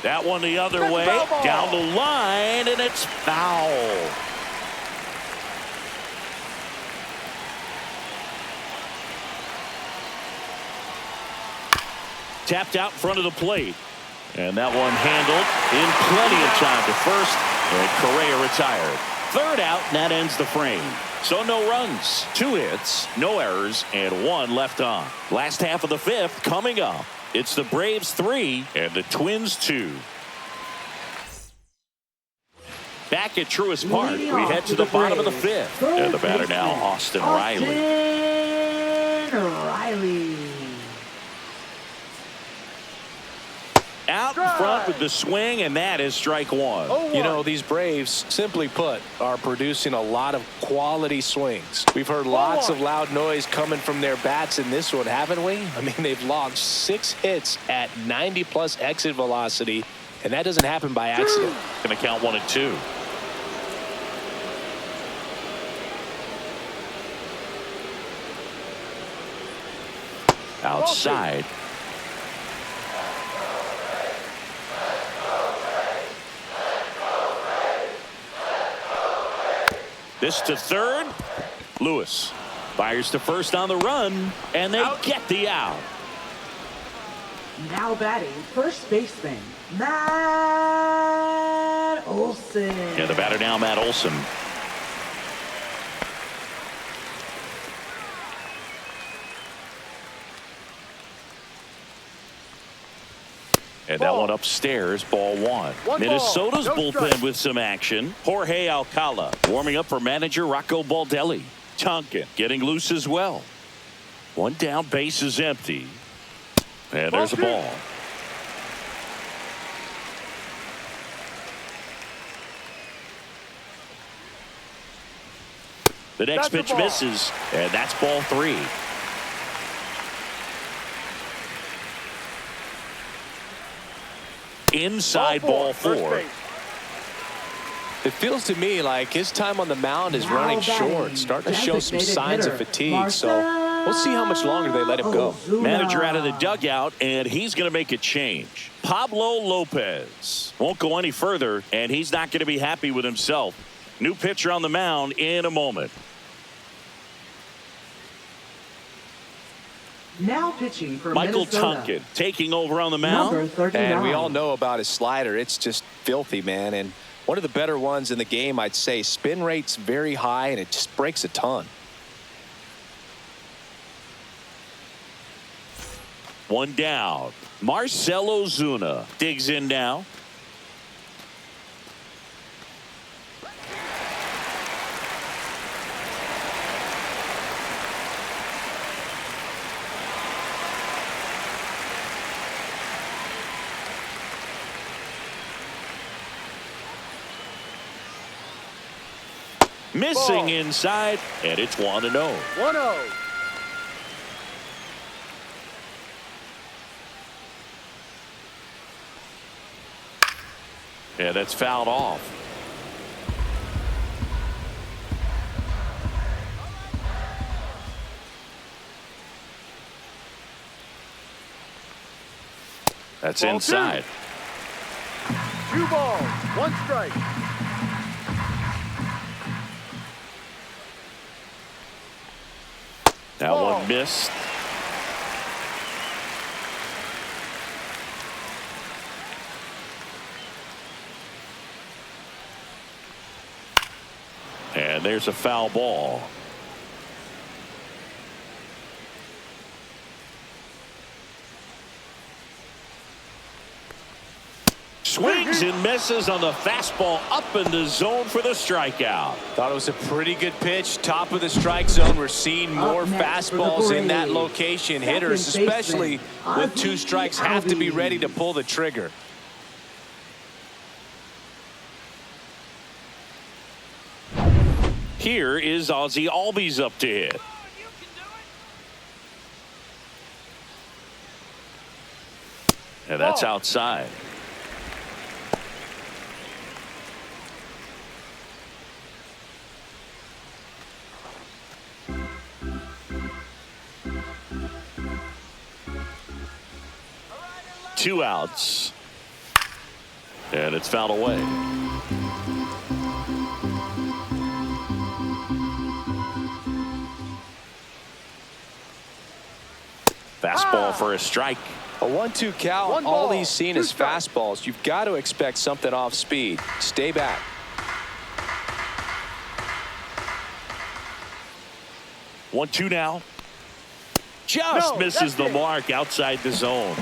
That one the other That's way. foul ball. Down the line, and it's foul. Tapped out in front of the plate. And that one handled in plenty of time to first. And Correa retired. 3rd out, and that ends the frame. So no runs, 2 hits, no errors, and 1 left on. Last half of the 5th coming up. It's the Braves 3 and the Twins 2. Back at Truist Park, we head to the bottom of the 5th. And the batter now, Austin Riley. Riley. Out in front with the swing, and that is strike 1. You know, these Braves, simply put, are producing a lot of quality swings. We've heard lots of loud noise coming from their bats in this one, haven't we? I mean, they've launched 6 hits at 90+ exit velocity, and that doesn't happen by accident. Going to count 1 and 2. Outside. This to third. Lewis Fires to first on the run, and they get the out. Now batting, first baseman, Matt Olson. And the batter now, Matt Olson. And that one upstairs, ball one. Minnesota's bullpen with some action. Jorge Alcala warming up for manager Rocco Baldelli. Tonkin getting loose as well. One down, base is empty. And there's a ball. The next pitch misses, and that's ball three. Inside ball four. It feels to me like his time on the mound is running short, starting to show some signs of fatigue. So we'll see how much longer they let him go. Manager out of the dugout, and he's going to make a change. Pablo Lopez won't go any further, and he's not going to be happy with himself. New pitcher on the mound in a moment. Now pitching for Michael Minnesota. Tonkin taking over on the mound. Number 39. And we all know about his slider. It's just filthy, man. And one of the better ones in the game, I'd say. Spin rate's very high, and it just breaks a ton. One down. Marcell Ozuna digs in now. Missing inside, and it's 1-0. 1-0. Yeah, that's fouled off. That's inside. 2 balls, 1 strike. That one missed. And there's a foul ball. Swings and misses on the fastball up in the zone for the strikeout. Thought it was a pretty good pitch. Top of the strike zone. We're seeing more fastballs in that location. Hitters, especially with 2 strikes, have to be ready to pull the trigger. Here is Ozzie Albies up to hit. And that's outside. Two outs. And it's fouled away. Fastball for a strike. A 1-2 count. All he's seen is fastballs. You've got to expect something off speed. Stay back. 1-2 now. Just misses the mark outside the zone.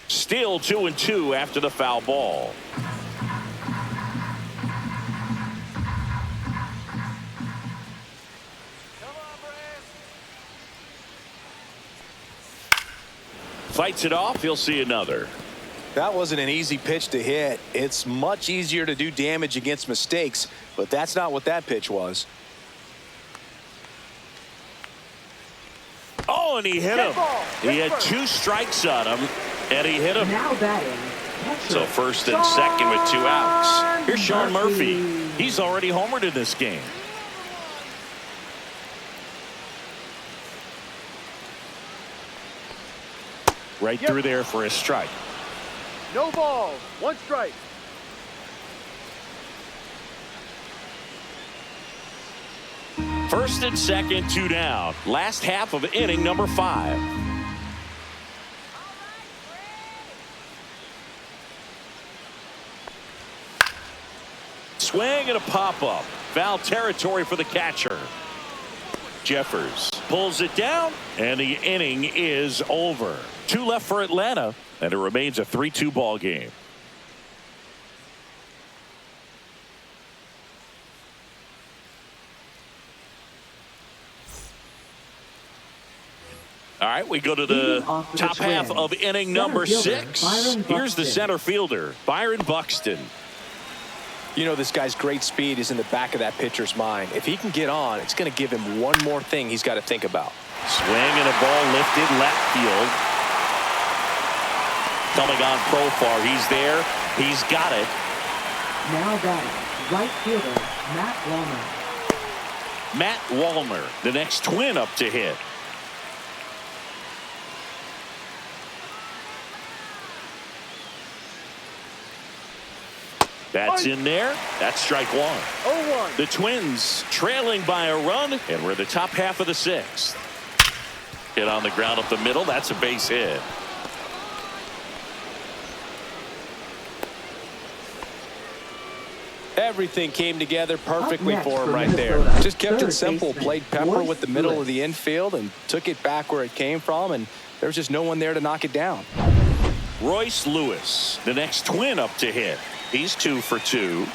Still 2-2 after the foul ball. Fights it off. He'll see another. That wasn't an easy pitch to hit. It's much easier to do damage against mistakes, but that's not what that pitch was. Oh, and he hit him. He had 2 strikes on him, and he hit him. Now batting, catcher, So first and second with 2 outs. Here's Sean Murphy. Murphy. He's already homered in this game. right through there for a strike. No balls. 1 strike. First and second, 2 down. Last half of inning number 5. Swing and a pop-up. Foul territory for the catcher. Jeffers pulls it down, and the inning is over. 2 left for Atlanta, and it remains a 3-2 ball game. All right, we go to the top half of inning number 6. Here's the center fielder, Byron Buxton. You know, this guy's great speed is in the back of that pitcher's mind. If he can get on, it's going to give him one more thing he's got to think about. Swing and a ball lifted left field. Coming on profile, he's there. He's got it. Now batting, right fielder, Matt Wallner. Matt Wallner, the next Twin up to hit. That's in there. That's strike 1. 0-1. The Twins trailing by a run, and we're in the top half of the 6th. Hit on the ground up the middle. That's a base hit. Everything came together perfectly for him right there. Just kept it simple. Played Pepper with the middle of the infield and took it back where it came from, and there was just no one there to knock it down. Royce Lewis, the next Twin up to hit. He's 2 for 2.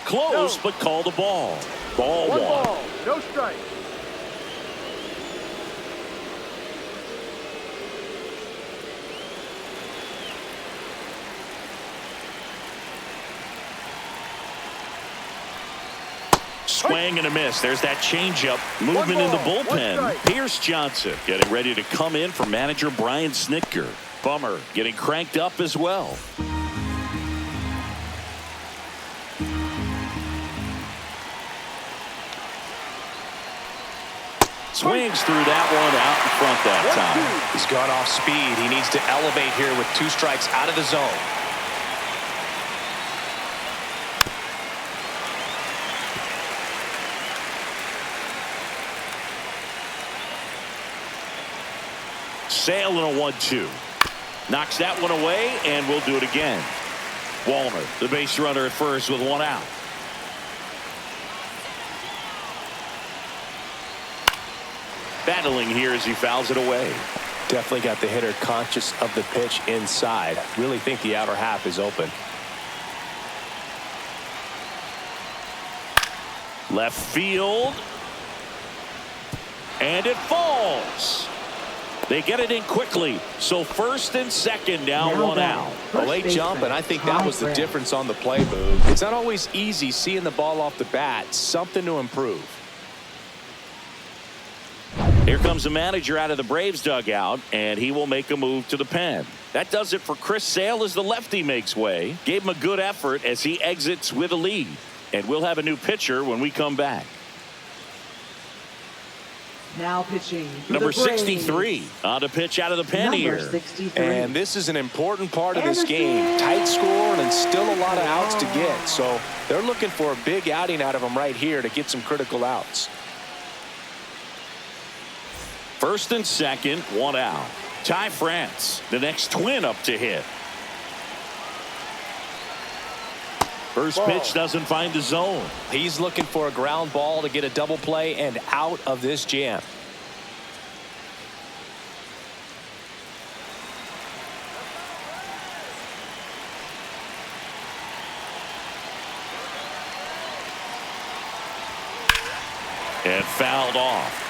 Close, but call the ball. Ball 1. Ball. No strike. Swing and a miss. There's that changeup. Movement in the bullpen. Pierce Johnson getting ready to come in for manager Brian Snitker. Bummer getting cranked up as well. Swings through that one out in front that time. He's gone off speed. He needs to elevate here with 2 strikes out of the zone. Sale and a 1-2. Knocks that one away, and we'll do it again. Wallner, the base runner at first with 1 out. Battling here as he fouls it away. Definitely got the hitter conscious of the pitch inside. Really think the outer half is open. Left field. And it falls. They get it in quickly. So first and second down, 1 out. A late jump, and I think that was the difference on the play move. It's not always easy seeing the ball off the bat. Something to improve. Here comes the manager out of the Braves dugout, and he will make a move to the pen. That does it for Chris Sale as the lefty makes way. Gave him a good effort as he exits with a lead. And we'll have a new pitcher when we come back. Now pitching Number 63 on the pitch out of the pen here. 63. And this is an important part of this game. Tight score and still a lot of outs to get. So they're looking for a big outing out of him right here to get some critical outs. First and second, 1 out. Ty France, the next Twin up to hit. First pitch doesn't find the zone. He's looking for a ground ball to get a double play and out of this jam. And fouled off.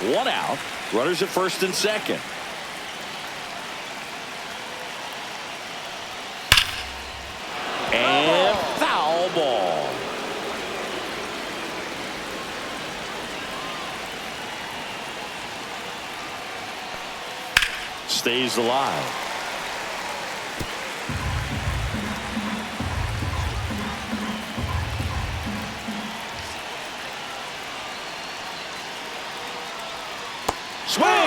1 out. Runners at first and second. And foul ball. Stays alive.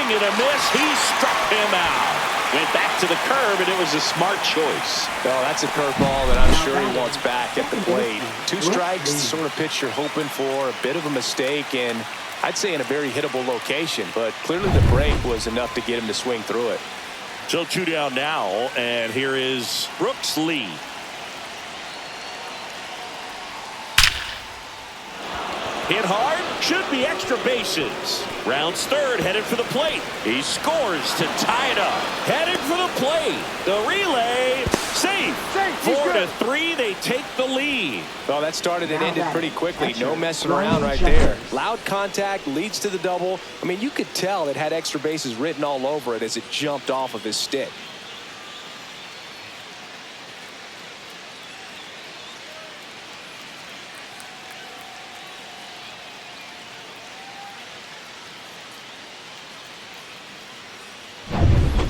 swing and a miss. He struck him out. Went back to the curve, and it was a smart choice. Oh, that's a curveball that I'm sure he wants back at the plate. 2 strikes, the sort of pitch you're hoping for. A bit of a mistake, and I'd say in a very hittable location. But clearly the break was enough to get him to swing through it. So 2 down now, and here is Brooks Lee. Hit hard, should be extra bases. Rounds third, headed for the plate. He scores to tie it up. Headed for the plate. The relay, safe. 4-3, they take the lead. Well, that started and ended pretty quickly. No messing around right there. Loud contact leads to the double. I mean, you could tell it had extra bases written all over it as it jumped off of his stick.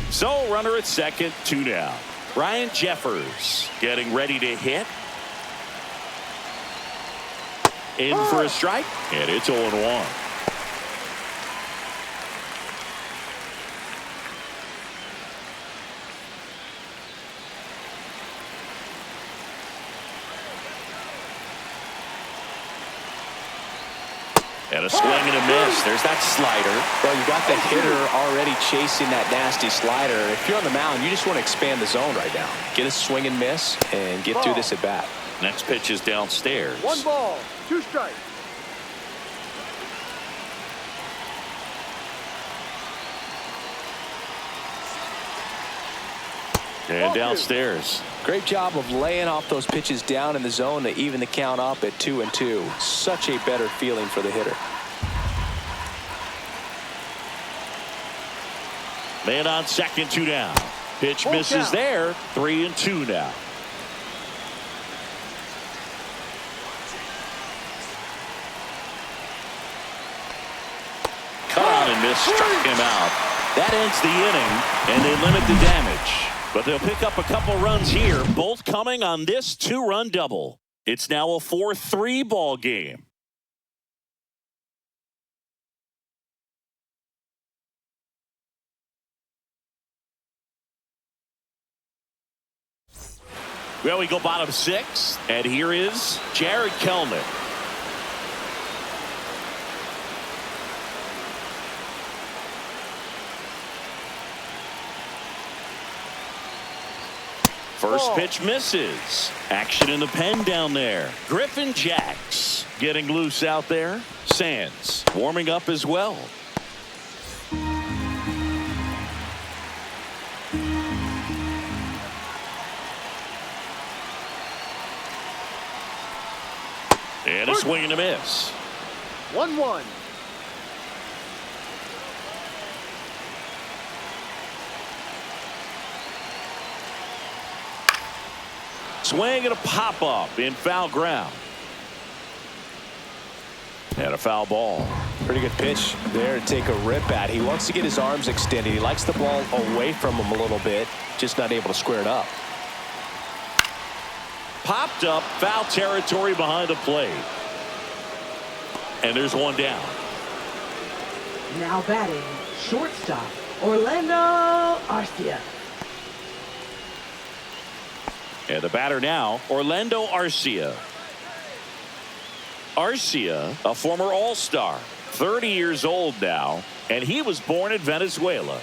So runner at second, 2 down. Ryan Jeffers getting ready to hit. In for a strike, and it's 0-1. And a swing and a miss. There's that slider. Well, you got the hitter already chasing that nasty slider. If you're on the mound, you just want to expand the zone right now. Get a swing and miss and get through this at bat. Next pitch is downstairs. 1 ball, 2 strikes. And downstairs. Great job of laying off those pitches down in the zone to even the count up at 2-2. Such a better feeling for the hitter. Man on second, 2 down. Pitch misses there. 3-2 now. Cut on and miss, struck him out. That ends the inning, and they limit the damage. But they'll pick up a couple runs here, both coming on this 2-run double. It's now a 4-3 ball game. Well, we go bottom 6, and here is Jared Kelnick. First pitch misses. Action in the pen down there. Griffin Jacks getting loose out there. Sands warming up as well. And a swing and a miss. 1-1. Swing and a pop-up in foul ground. And a foul ball. Pretty good pitch there to take a rip at. He wants to get his arms extended. He likes the ball away from him a little bit. Just not able to square it up. Popped up, foul territory behind the plate. And there's 1 down. Now batting, shortstop, Orlando Arcia. And the batter now, Orlando Arcia. Arcia, a former All-Star, 30 years old now, and he was born in Venezuela.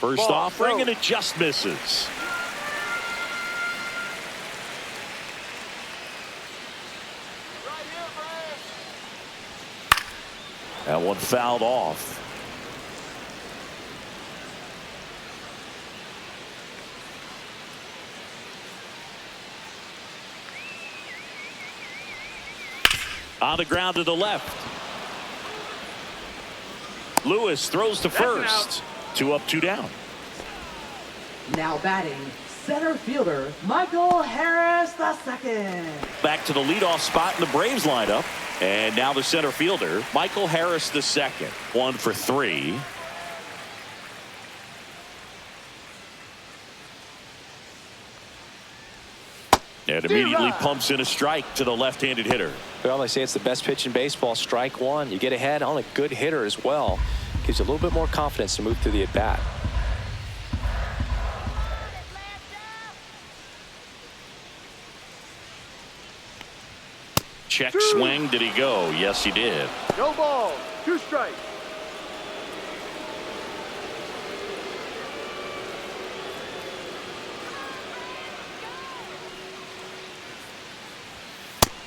First offering, and it just misses. That one fouled off. On the ground to the left. Lewis throws to first. 2 up, 2 down. Now batting, center fielder, Michael Harris II. Back to the leadoff spot in the Braves lineup. And now the center fielder, Michael Harris II. 1 for 3. And immediately pumps in a strike to the left-handed hitter. Well, they say it's the best pitch in baseball. Strike one. You get ahead on a good hitter as well. Gives you a little bit more confidence to move through the at-bat. Check swing. Did he go? Yes, he did. No ball. 2 strikes.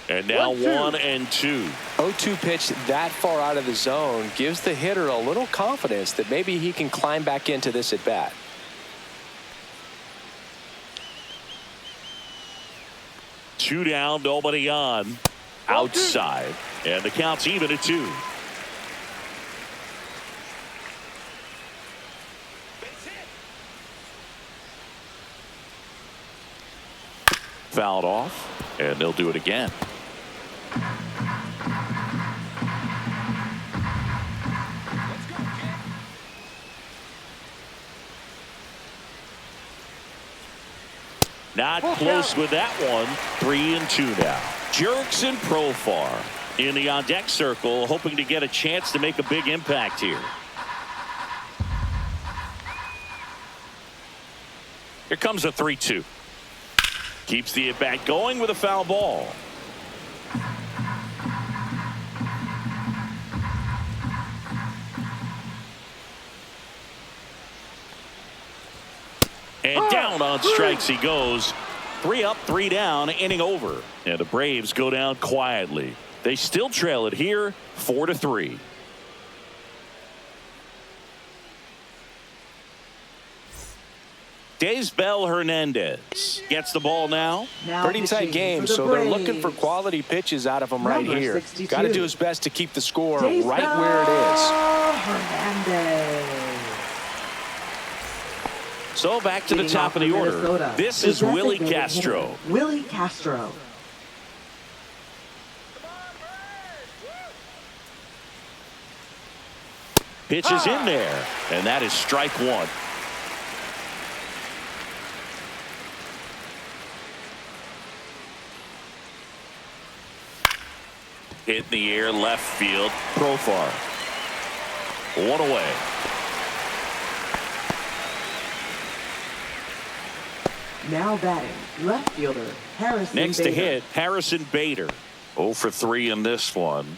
And now 1-2. 1 and 2. 0-2 pitch that far out of the zone gives the hitter a little confidence that maybe he can climb back into this at bat. Two down, nobody on. Outside. And the count's even at 2. Fouled off, and they'll do it again. Not close with that one. 3 and 2 now. Jerks and Profar in the on-deck circle, hoping to get a chance to make a big impact here. Here comes a 3-2. Keeps the at-bat going with a foul ball. And down on strikes he goes. 3 up, 3 down, inning over. And the Braves go down quietly. They still trail it here, 4-3. Daysbel Hernandez gets the ball now. Pretty tight game, so they're looking for quality pitches out of him right here. Got to do his best to keep the score right where it is. Hernandez. So back to the top of the order. This is Willie Castro. Willie Castro. Pitch is in there, and that is strike 1. Hit in the air, left field. Profar. 1 away. Now batting, left fielder Harrison Next Bader. to hit, Harrison Bader. 0 for 3 in this one.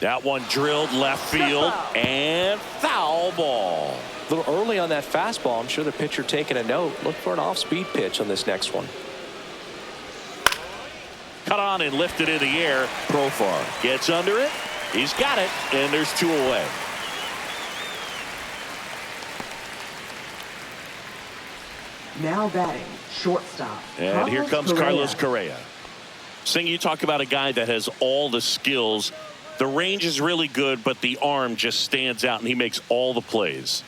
That one drilled left field and foul ball. A little early on that fastball. I'm sure the pitcher taking a note. Look for an off-speed pitch on this next one. Cut on and lifted in the air. Profar gets under it. He's got it, and there's 2 away. Now batting, shortstop. And here comes Correa. Carlos Correa. Sing, you talk about a guy that has all the skills. The range is really good, but the arm just stands out, and he makes all the plays.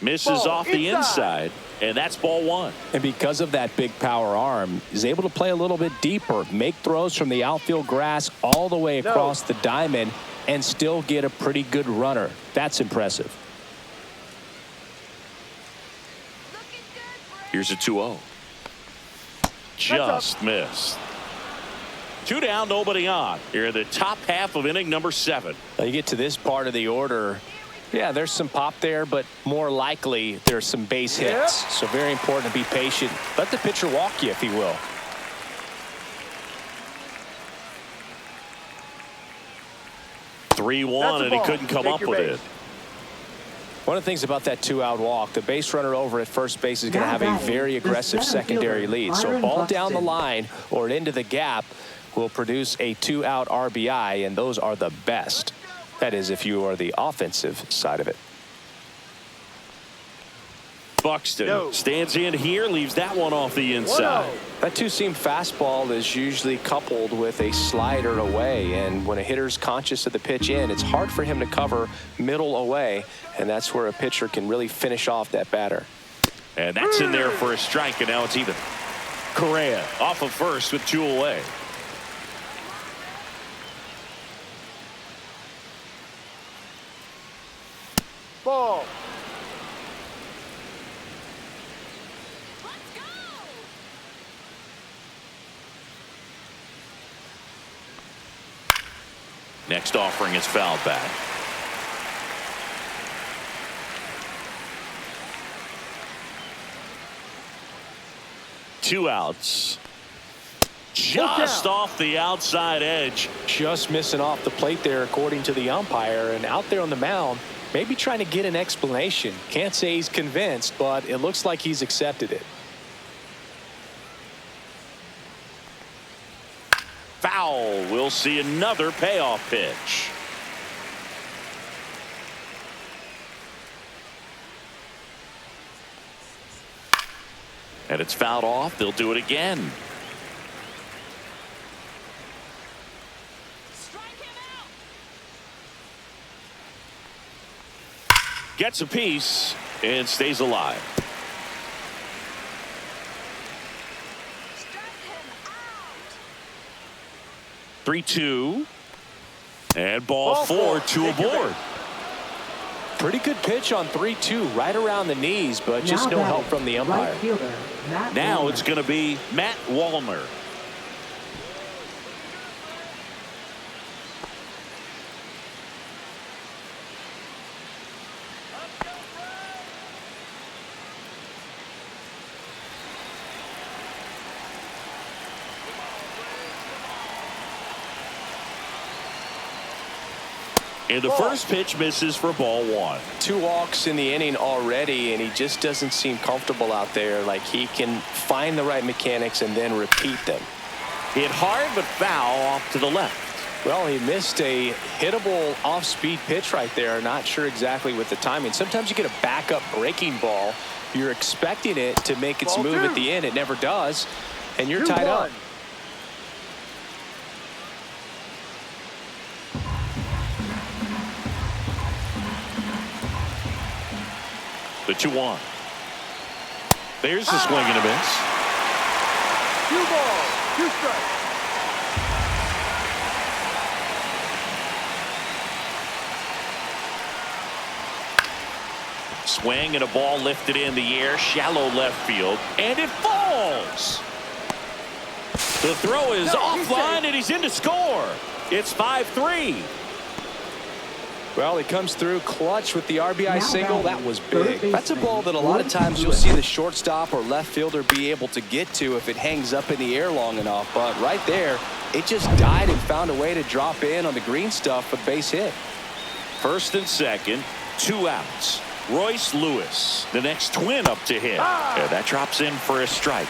Misses off the inside, and that's ball 1. And because of that big power arm, he's able to play a little bit deeper, make throws from the outfield grass all the way across the diamond, and still get a pretty good runner. That's impressive. Here's a 2-0. Just missed. 2 down, nobody on. Here in the top half of inning number 7. Now you get to this part of the order. Yeah, there's some pop there, but more likely there's some base hits. So very important to be patient. Let the pitcher walk you if he will. (3-1) and he couldn't come up with it. One of the things about that 2-out walk, the base runner over at first base is going to have a very aggressive secondary lead. So ball down the line or into the gap will produce a 2-out RBI, and those are the best. That is, if you are the offensive side of it. Buxton stands in here, leaves that one off the inside. That two-seam fastball is usually coupled with a slider away, and when a hitter's conscious of the pitch in, it's hard for him to cover middle away, and that's where a pitcher can really finish off that batter. And that's in there for a strike, and now it's even. Correa off of first with 2 away. Next offering is fouled back. Two outs. Just off the outside edge. Just missing off the plate there, according to the umpire. And out there on the mound, maybe trying to get an explanation. Can't say he's convinced, but it looks like he's accepted it. Foul. We'll see another payoff pitch. And it's fouled off. They'll do it again. Gets a piece and stays alive. Strike him out. 3-2. And ball four to aboard. Pretty good pitch on 3-2, right around the knees, but just no help from the umpire. Right fielder, Now it's going to be Matt Wallner. And the first pitch misses for ball one. 2 walks in the inning already, and he just doesn't seem comfortable out there. Like he can find the right mechanics and then repeat them. Hit hard but foul off to the left. Well, he missed a hittable off-speed pitch right there. Not sure exactly with the timing. Sometimes you get a backup breaking ball. You're expecting it to make its move at the end. It never does, and you're tied up. The 2-1. There's the swing and a miss. 2 balls, 2 strikes. Swing and a ball lifted in the air, shallow left field, and it falls. The throw is offline, and he's in to score. It's 5-3. Well, he comes through clutch with the RBI single. That was big. That's a ball that a lot of times you'll see the shortstop or left fielder be able to get to if it hangs up in the air long enough. But right there, it just died and found a way to drop in on the green stuff for base hit. First and second, 2 outs. Royce Lewis, the next Twin up to hit. And that drops in for a strike.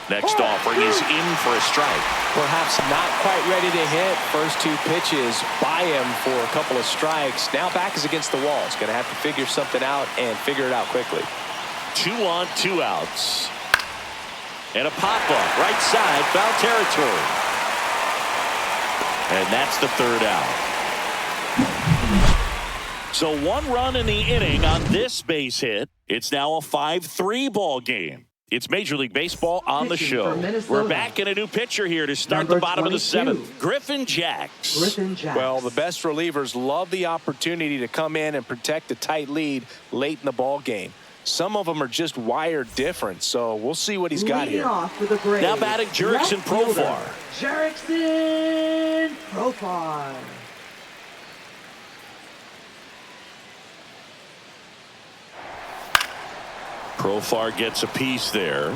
Next offering is in for a strike. Perhaps not quite ready to hit. First 2 pitches by him for a couple of strikes. Now back is against the wall. He's going to have to figure something out and figure it out quickly. 2 on, 2 outs. And a pop-up right side, foul territory. And that's the 3rd out. So 1 run in the inning on this base hit. It's now a 5-3 ball game. It's Major League Baseball on the show. We're back in a new pitcher here to start the bottom of the 7th. Griffin Jacks. Well, the best relievers love the opportunity to come in and protect a tight lead late in the ball game. Some of them are just wired different, so we'll see what he's got here. Now batting Jurickson Profar. Jurickson Profar. Profar gets a piece there.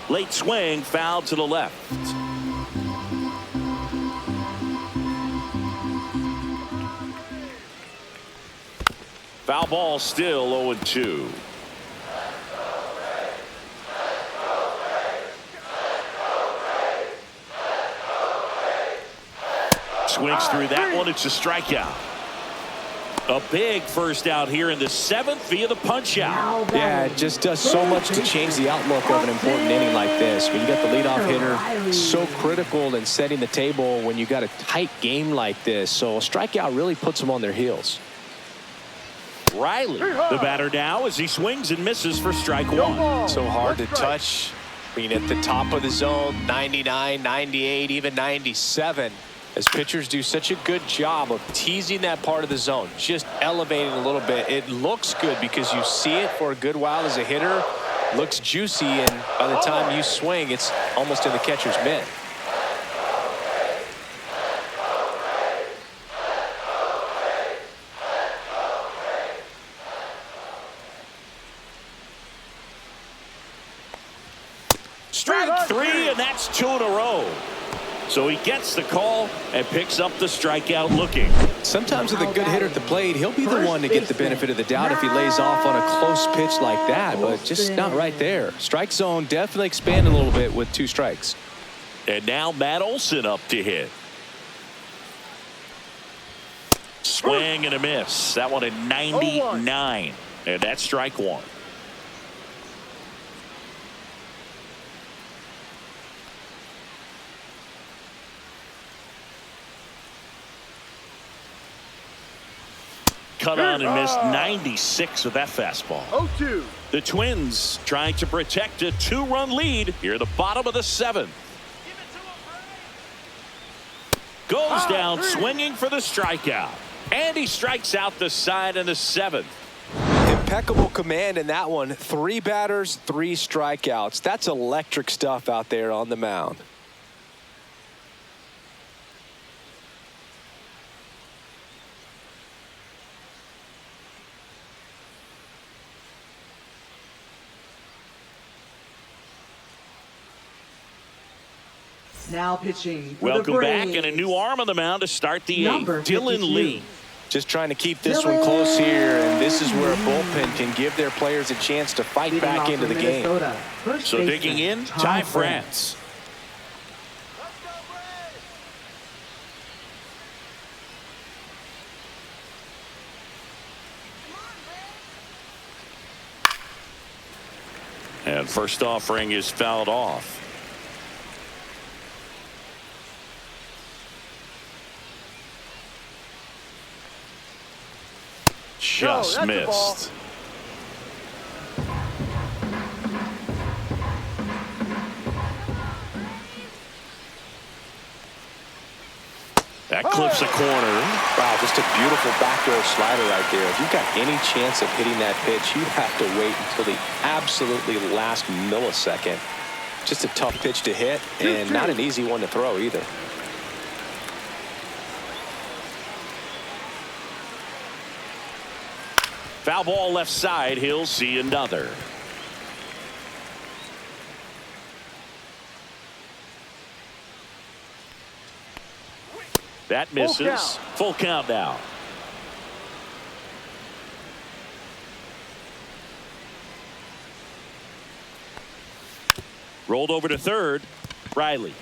Late swing, foul to the left. Foul ball, still 0-2. Swings through that one. It's a strikeout. A big first out here in the 7th via the punch out. Yeah, it just does so much to change the outlook of an important inning like this. When you got the leadoff hitter, so critical in setting the table when you got a tight game like this. So a strikeout really puts them on their heels. Riley, the batter now, as he swings and misses for strike one. So hard to touch. I mean, at the top of the zone, 99, 98, even 97. As pitchers do such a good job of teasing that part of the zone, just elevating a little bit. It looks good because you see it for a good while as a hitter. Looks juicy, and by the time you swing, it's almost in the catcher's mitt. Strike three, and that's 2 in a row. So he gets the call and picks up the strikeout looking. Sometimes with a good hitter at the plate, he'll be the one to get the benefit of the doubt if he lays off on a close pitch like that, but just not right there. Strike zone definitely expanded a little bit with 2 strikes. And now Matt Olson up to hit. Swing and a miss. That one at 99. And that's strike one. Cut on and missed 96 with that fastball. 0-2. The Twins trying to protect a 2-run lead here at the bottom of the 7th. Goes down swinging for the strikeout. And he strikes out the side in the 7th. Impeccable command in that one. 3 batters, 3 strikeouts. That's electric stuff out there on the mound. Now pitching for Welcome the back, Braves. and a new arm on the mound to start the 8th. Number Dylan 52. Lee. Just trying to keep this one close here, and this is where a bullpen can give their players a chance to fight Leading back off into for the game. Minnesota, first So baseman, digging in, Tom Ty France. France. And first offering is fouled off. Just that's a ball. missed. That clips a corner. Wow, just a beautiful backdoor slider right there. If you've got any chance of hitting that pitch, you have to wait until the absolutely last millisecond. Just a tough pitch to hit, and not an easy one to throw either. Foul ball left side. He'll see another. That misses. Full count now. Rolled over to third. Riley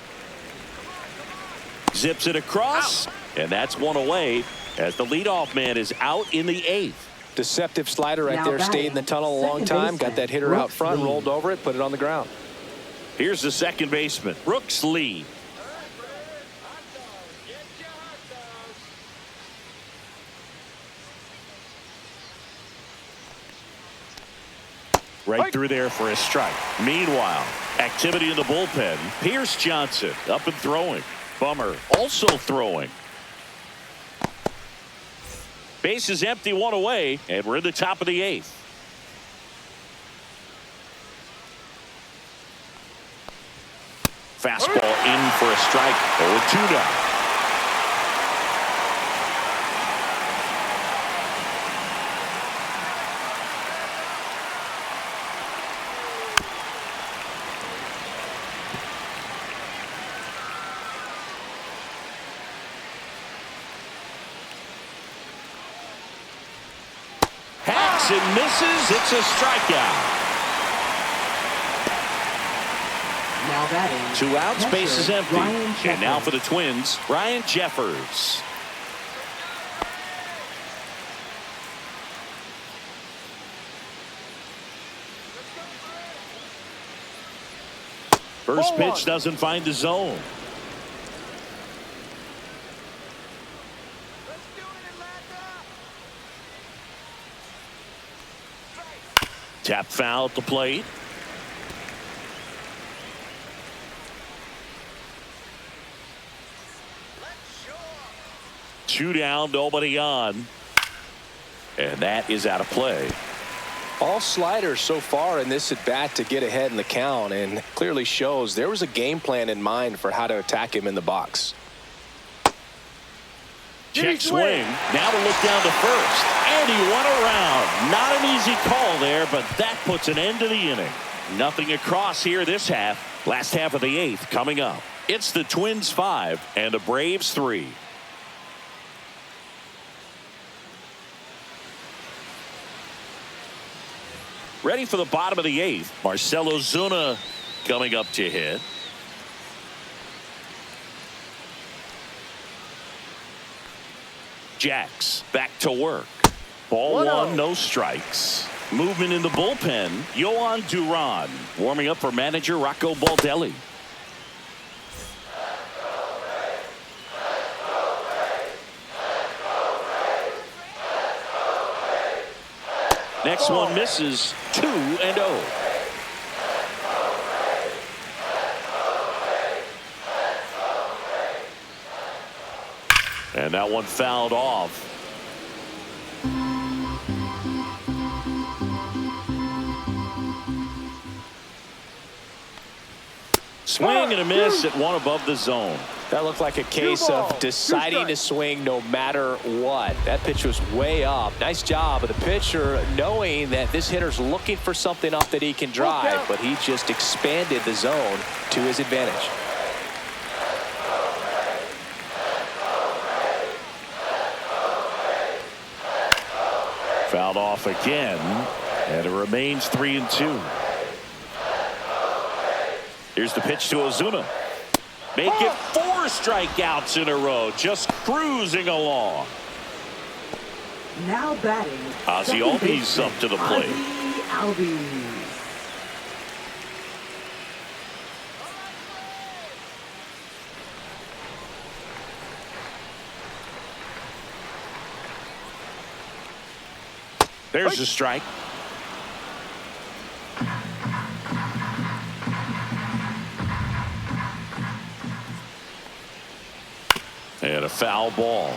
zips it across, and that's one away as the leadoff man is out in the 8th. Deceptive slider right Now there. batting, Stayed in the tunnel a long second time. baseman, Got that hitter out Brooks front, Lee. rolled over it, put it on the ground. Here's the second baseman, Brooks Lee. Right through there for a strike. Meanwhile, activity in the bullpen. Pierce Johnson up and throwing. Bummer also throwing. Base is empty, one away, and we're in the top of the 8th. Fastball in for a strike. 0-2 now. Hacks and misses. It's a strikeout. Now batting, 2 outs, catcher, base is empty. Ryan And now Jeffers. for the Twins, Ryan Jeffers. First pitch doesn't find the zone. Tap foul at the plate. Two down, nobody on. And that is out of play. All sliders so far in this at bat to get ahead in the count, and clearly shows there was a game plan in mind for how to attack him in the box. Check swing. Now to look down to first. And he went around. Not an easy call there, but that puts an end to the inning. Nothing across here this half. Last half of the eighth coming up. It's the Twins 5 and the Braves 3. Ready for the bottom of the eighth. Marcell Ozuna coming up to hit. Jacks back to work. Ball one, no strikes. Movement in the bullpen. Yohan Duran warming up for manager Rocco Baldelli. Next one misses. 2-0. And that one fouled off. Swing and a miss at one above the zone. That looked like a case of deciding to swing no matter what. That pitch was way up. Nice job of the pitcher knowing that this hitter's looking for something up that he can drive, but he just expanded the zone to his advantage. Fouled off again, and it remains 3-2. Here's the pitch to Ozuna. Make it 4 strikeouts in a row, just cruising along. Now batting. Ozzy Albies up to the plate. Ozzy Albies. There's a strike. And a foul ball.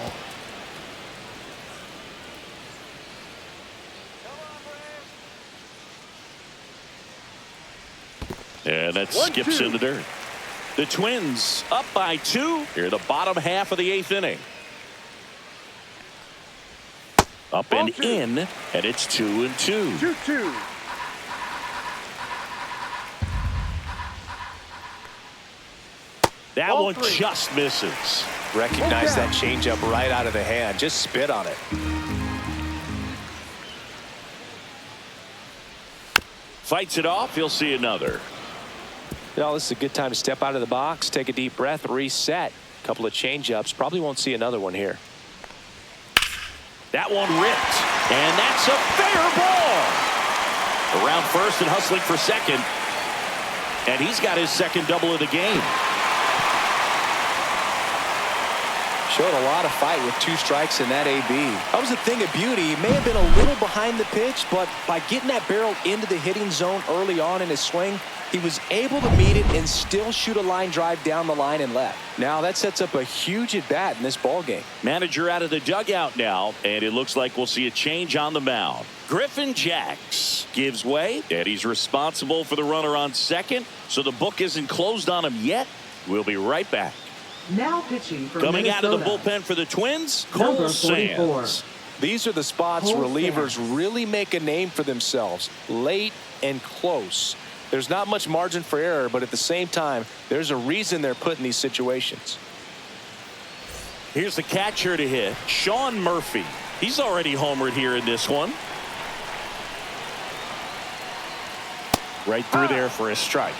And that skips in the dirt. The Twins up by 2 here in the bottom half of the 8th inning. Up and in, and it's 2-2. 2-2. That one just misses. Recognize that changeup right out of the hand. Just spit on it. Fights it off. He'll see another. You know, this is a good time to step out of the box, take a deep breath, reset. A couple of changeups. Probably won't see another one here. That one ripped, and that's a fair ball. Around first and hustling for second, and he's got his second double of the game. Showed a lot of fight with 2 strikes in that AB. That was a thing of beauty. He may have been a little behind the pitch, but by getting that barrel into the hitting zone early on in his swing, he was able to meet it and still shoot a line drive down the line and left. Now that sets up a huge at bat in this ball game. Manager out of the dugout now, and it looks like we'll see a change on the mound. Griffin Jacks gives way, and he's responsible for the runner on second, so the book isn't closed on him yet. We'll be right back. Now pitching for Coming Minnesota. out of the bullpen for the Twins, Number Cole 44. Sands. These are the spots relievers really make a name for themselves. Late and close. There's not much margin for error, but at the same time, there's a reason they're put in these situations. Here's the catcher to hit, Sean Murphy. He's already homered here in this one. Right through there for a strike.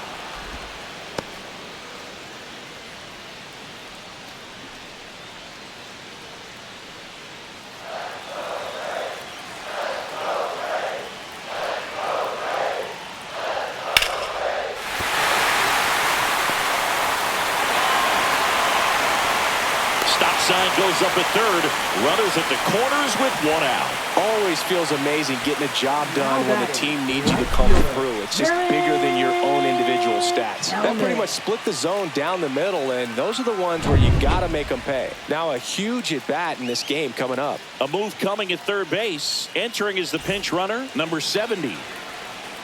Sign goes is up at third. Runners at the corners with one out. Always feels amazing getting a job done when the team needs you to come through. It's just bigger than your own individual stats. That pretty much split the zone down the middle, and those are the ones where you got to make them pay. Now a huge at-bat in this game coming up. A move coming at third base. Entering is the pinch runner, number 70.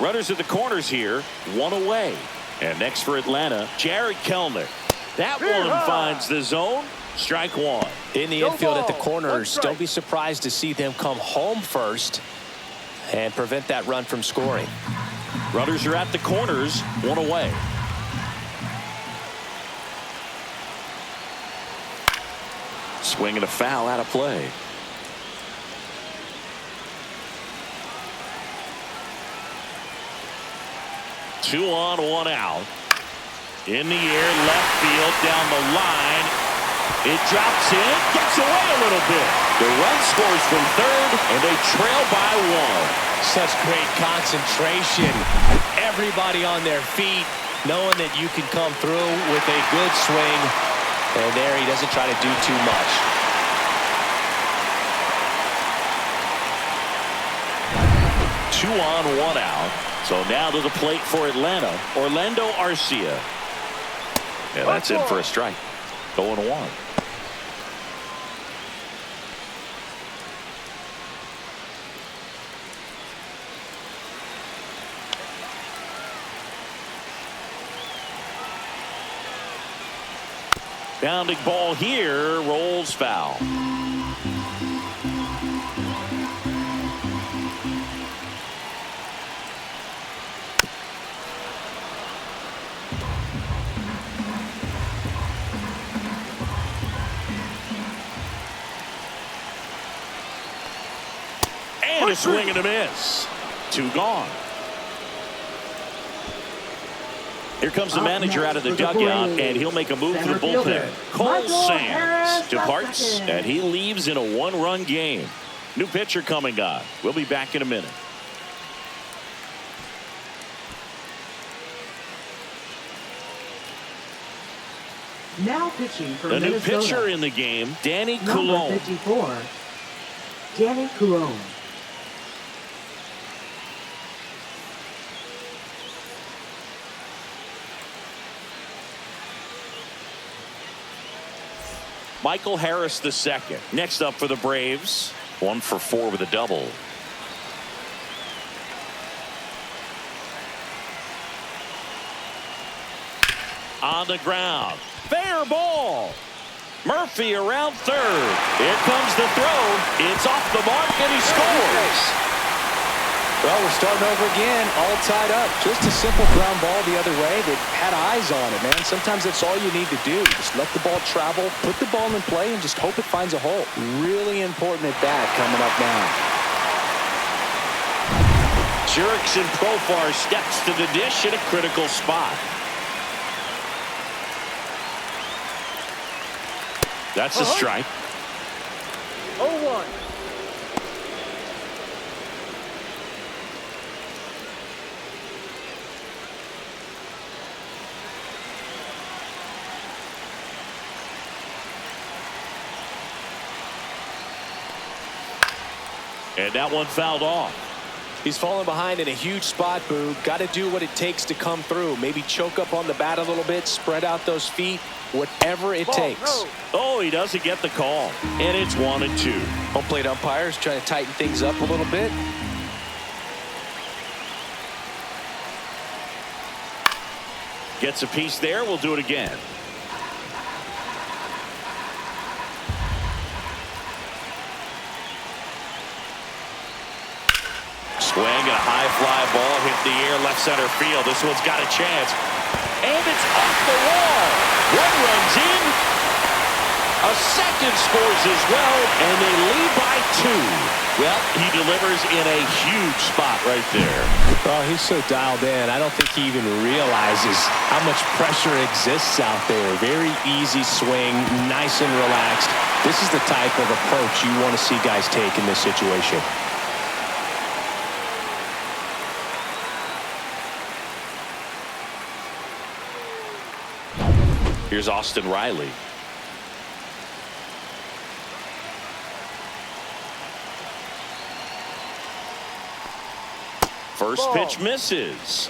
Runners at the corners here, one away. And next for Atlanta, Jared Kelenic. That one finds the zone. Strike one. In the infield at the corners, don't be surprised to see them come home first and prevent that run from scoring. Runners are at the corners, one away. Swing and a foul out of play. Two on, one out. In the air, left field, down the line. It drops in, gets away a little bit. The run scores from third, and they trail by one. Such great concentration. Everybody on their feet, knowing that you can come through with a good swing. And there he doesn't try to do too much. Two on, one out. So now to the plate for Atlanta, Orlando Arcia. Yeah, that's in for a strike. 0-1. Bounding ball here, rolls foul. And a swing and a miss. Two gone. Here comes the manager out of the dugout, and he'll make a move to the bullpen. Cole Sands departs, and he leaves in a one-run game. New pitcher coming on. We'll be back in a minute. Now pitching for The new Minnesota. pitcher in the game, Danny Number Coulombe. 54, Danny Coulombe. Michael Harris II. Next up for the Braves. 1 for 4 with a double. On the ground. Fair ball. Murphy around third. Here comes the throw. It's off the mark, and he scores. Well, we're starting over again, all tied up. Just a simple ground ball the other way that had eyes on it, man. Sometimes that's all you need to do. Just let the ball travel, put the ball in play, and just hope it finds a hole. Really important at bat coming up now. Jurickson Profar steps to the dish in a critical spot. That's a strike. 0-1. And that one fouled off. He's falling behind in a huge spot, Boo. Got to do what it takes to come through. Maybe choke up on the bat a little bit, spread out those feet, whatever it takes. No. Oh, he doesn't get the call. And it's 1-2. Home plate umpires trying to tighten things up a little bit. Gets a piece there. We'll do it again. Swing and a high fly ball hit the air left center field. This one's got a chance. And it's off the wall. One runs in. A second scores as well. And they lead by 2. Well, he delivers in a huge spot right there. Oh, he's so dialed in. I don't think he even realizes how much pressure exists out there. Very easy swing, nice and relaxed. This is the type of approach you want to see guys take in this situation. Here's Austin Riley. First Ball. pitch misses.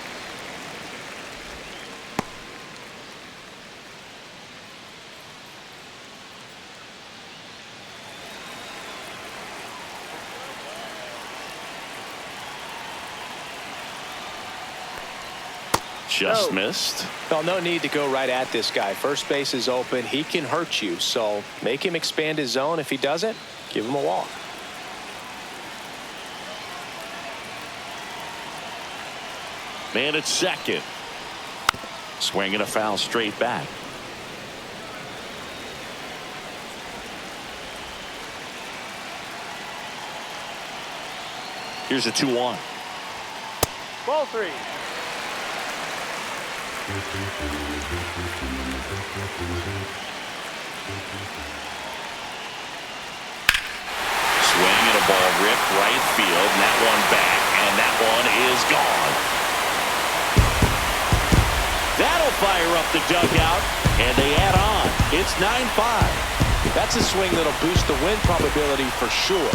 Just missed. Well, no need to go right at this guy. First base is open. He can hurt you. So make him expand his zone. If he doesn't, give him a walk. Man at second. Swinging a foul straight back. Here's a 2-1. Ball 3. Swing and a ball ripped right field, and that one back, and that one is gone. That'll fire up the dugout, and they add on. It's 9-5. That's a swing that'll boost the win probability for sure.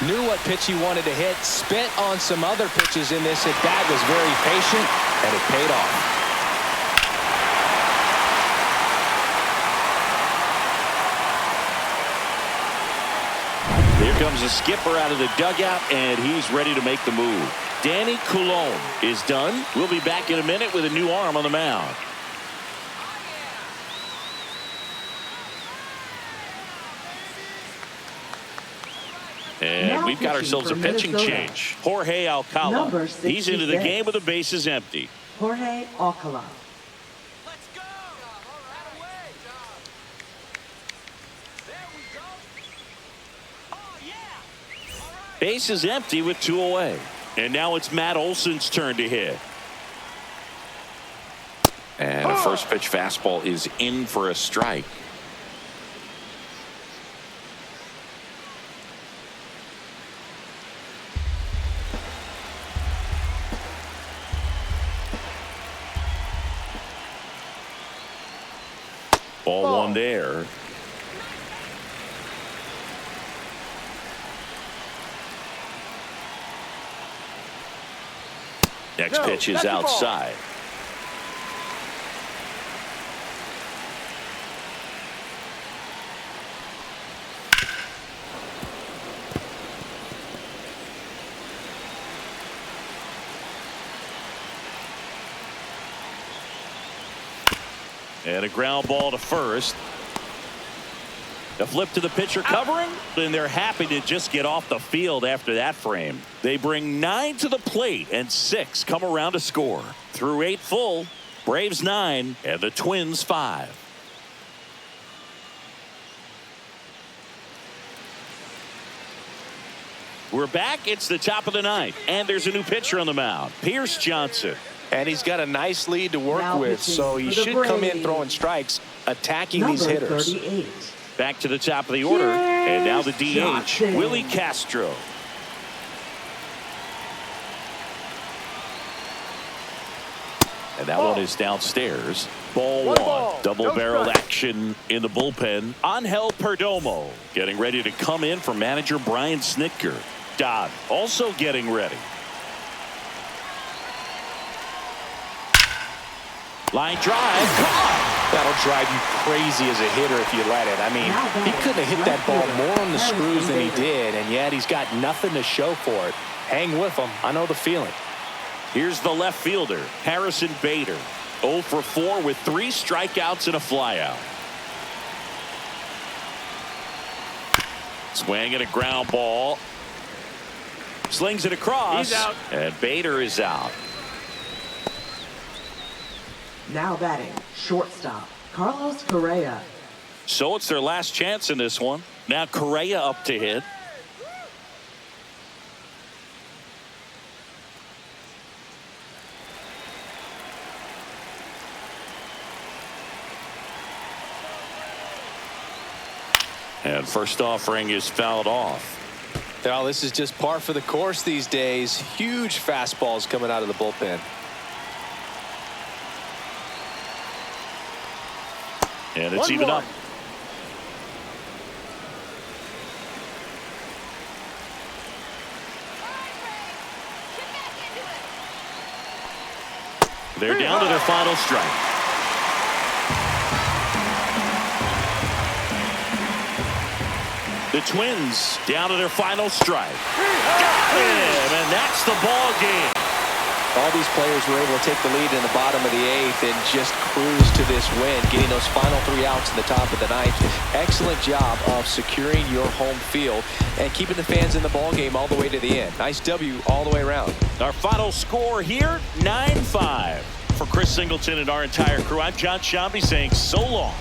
Knew what pitch he wanted to hit, spent on some other pitches in this at bat, was very patient, and it paid off. Here comes the skipper out of the dugout, and he's ready to make the move. Danny Coulombe is done. We'll be back in a minute with a new arm on the mound. And Now we've got pitching ourselves a for pitching Minnesota. change. Jorge Alcala. Number He's into the 66. game with the bases empty. Jorge Alcala. Let's go. Right away. There we go. Oh, yeah. All right. Base is empty with 2 away. And now it's Matt Olson's turn to hit. And a first pitch fastball is in for a strike. Ball 1 there. Next pitch is outside. And a ground ball to first. The flip to the pitcher covering, and they're happy to just get off the field after that frame. They bring 9 to the plate, and 6 come around to score. Through 8 full, Braves 9, and the Twins 5. We're back. It's the top of the 9th, and there's a new pitcher on the mound, Pierce Johnson. And he's got a nice lead to work Now with, pitching so he for the should come in Braves. throwing strikes, attacking Number these hitters. 38. Back to the top of the order, and now the DH, Johnson. Willie Castro. And that one is downstairs. Ball 1. ball, Double-barreled no strike. action in the bullpen. Angel Perdomo getting ready to come in for manager Brian Snitker. Dodd also getting ready. Line drive. Caught. That'll drive you crazy as a hitter if you let it. I mean, he couldn't have hit that ball more on the screws than he did, and yet he's got nothing to show for it. Hang with him. I know the feeling. Here's the left fielder, Harrison Bader. 0 for 4 with 3 strikeouts and a flyout. Swing and a ground ball. Slings it across. He's out. And Bader is out. Now batting, shortstop, Carlos Correa. So it's their last chance in this one. Now Correa up to hit. And first offering is fouled off. Well, this is just par for the course these days. Huge fastballs coming out of the bullpen. And it's even up. They're down to their final strike. The Twins down to their final strike. Got him, and that's the ball game. All these players were able to take the lead in the bottom of the 8th and just cruise to this win, getting those final 3 outs in the top of the 9th. Excellent job of securing your home field and keeping the fans in the ball game all the way to the end. Nice W all the way around. Our final score here, 9-5. For Chris Singleton and our entire crew, I'm John Shambi saying so long.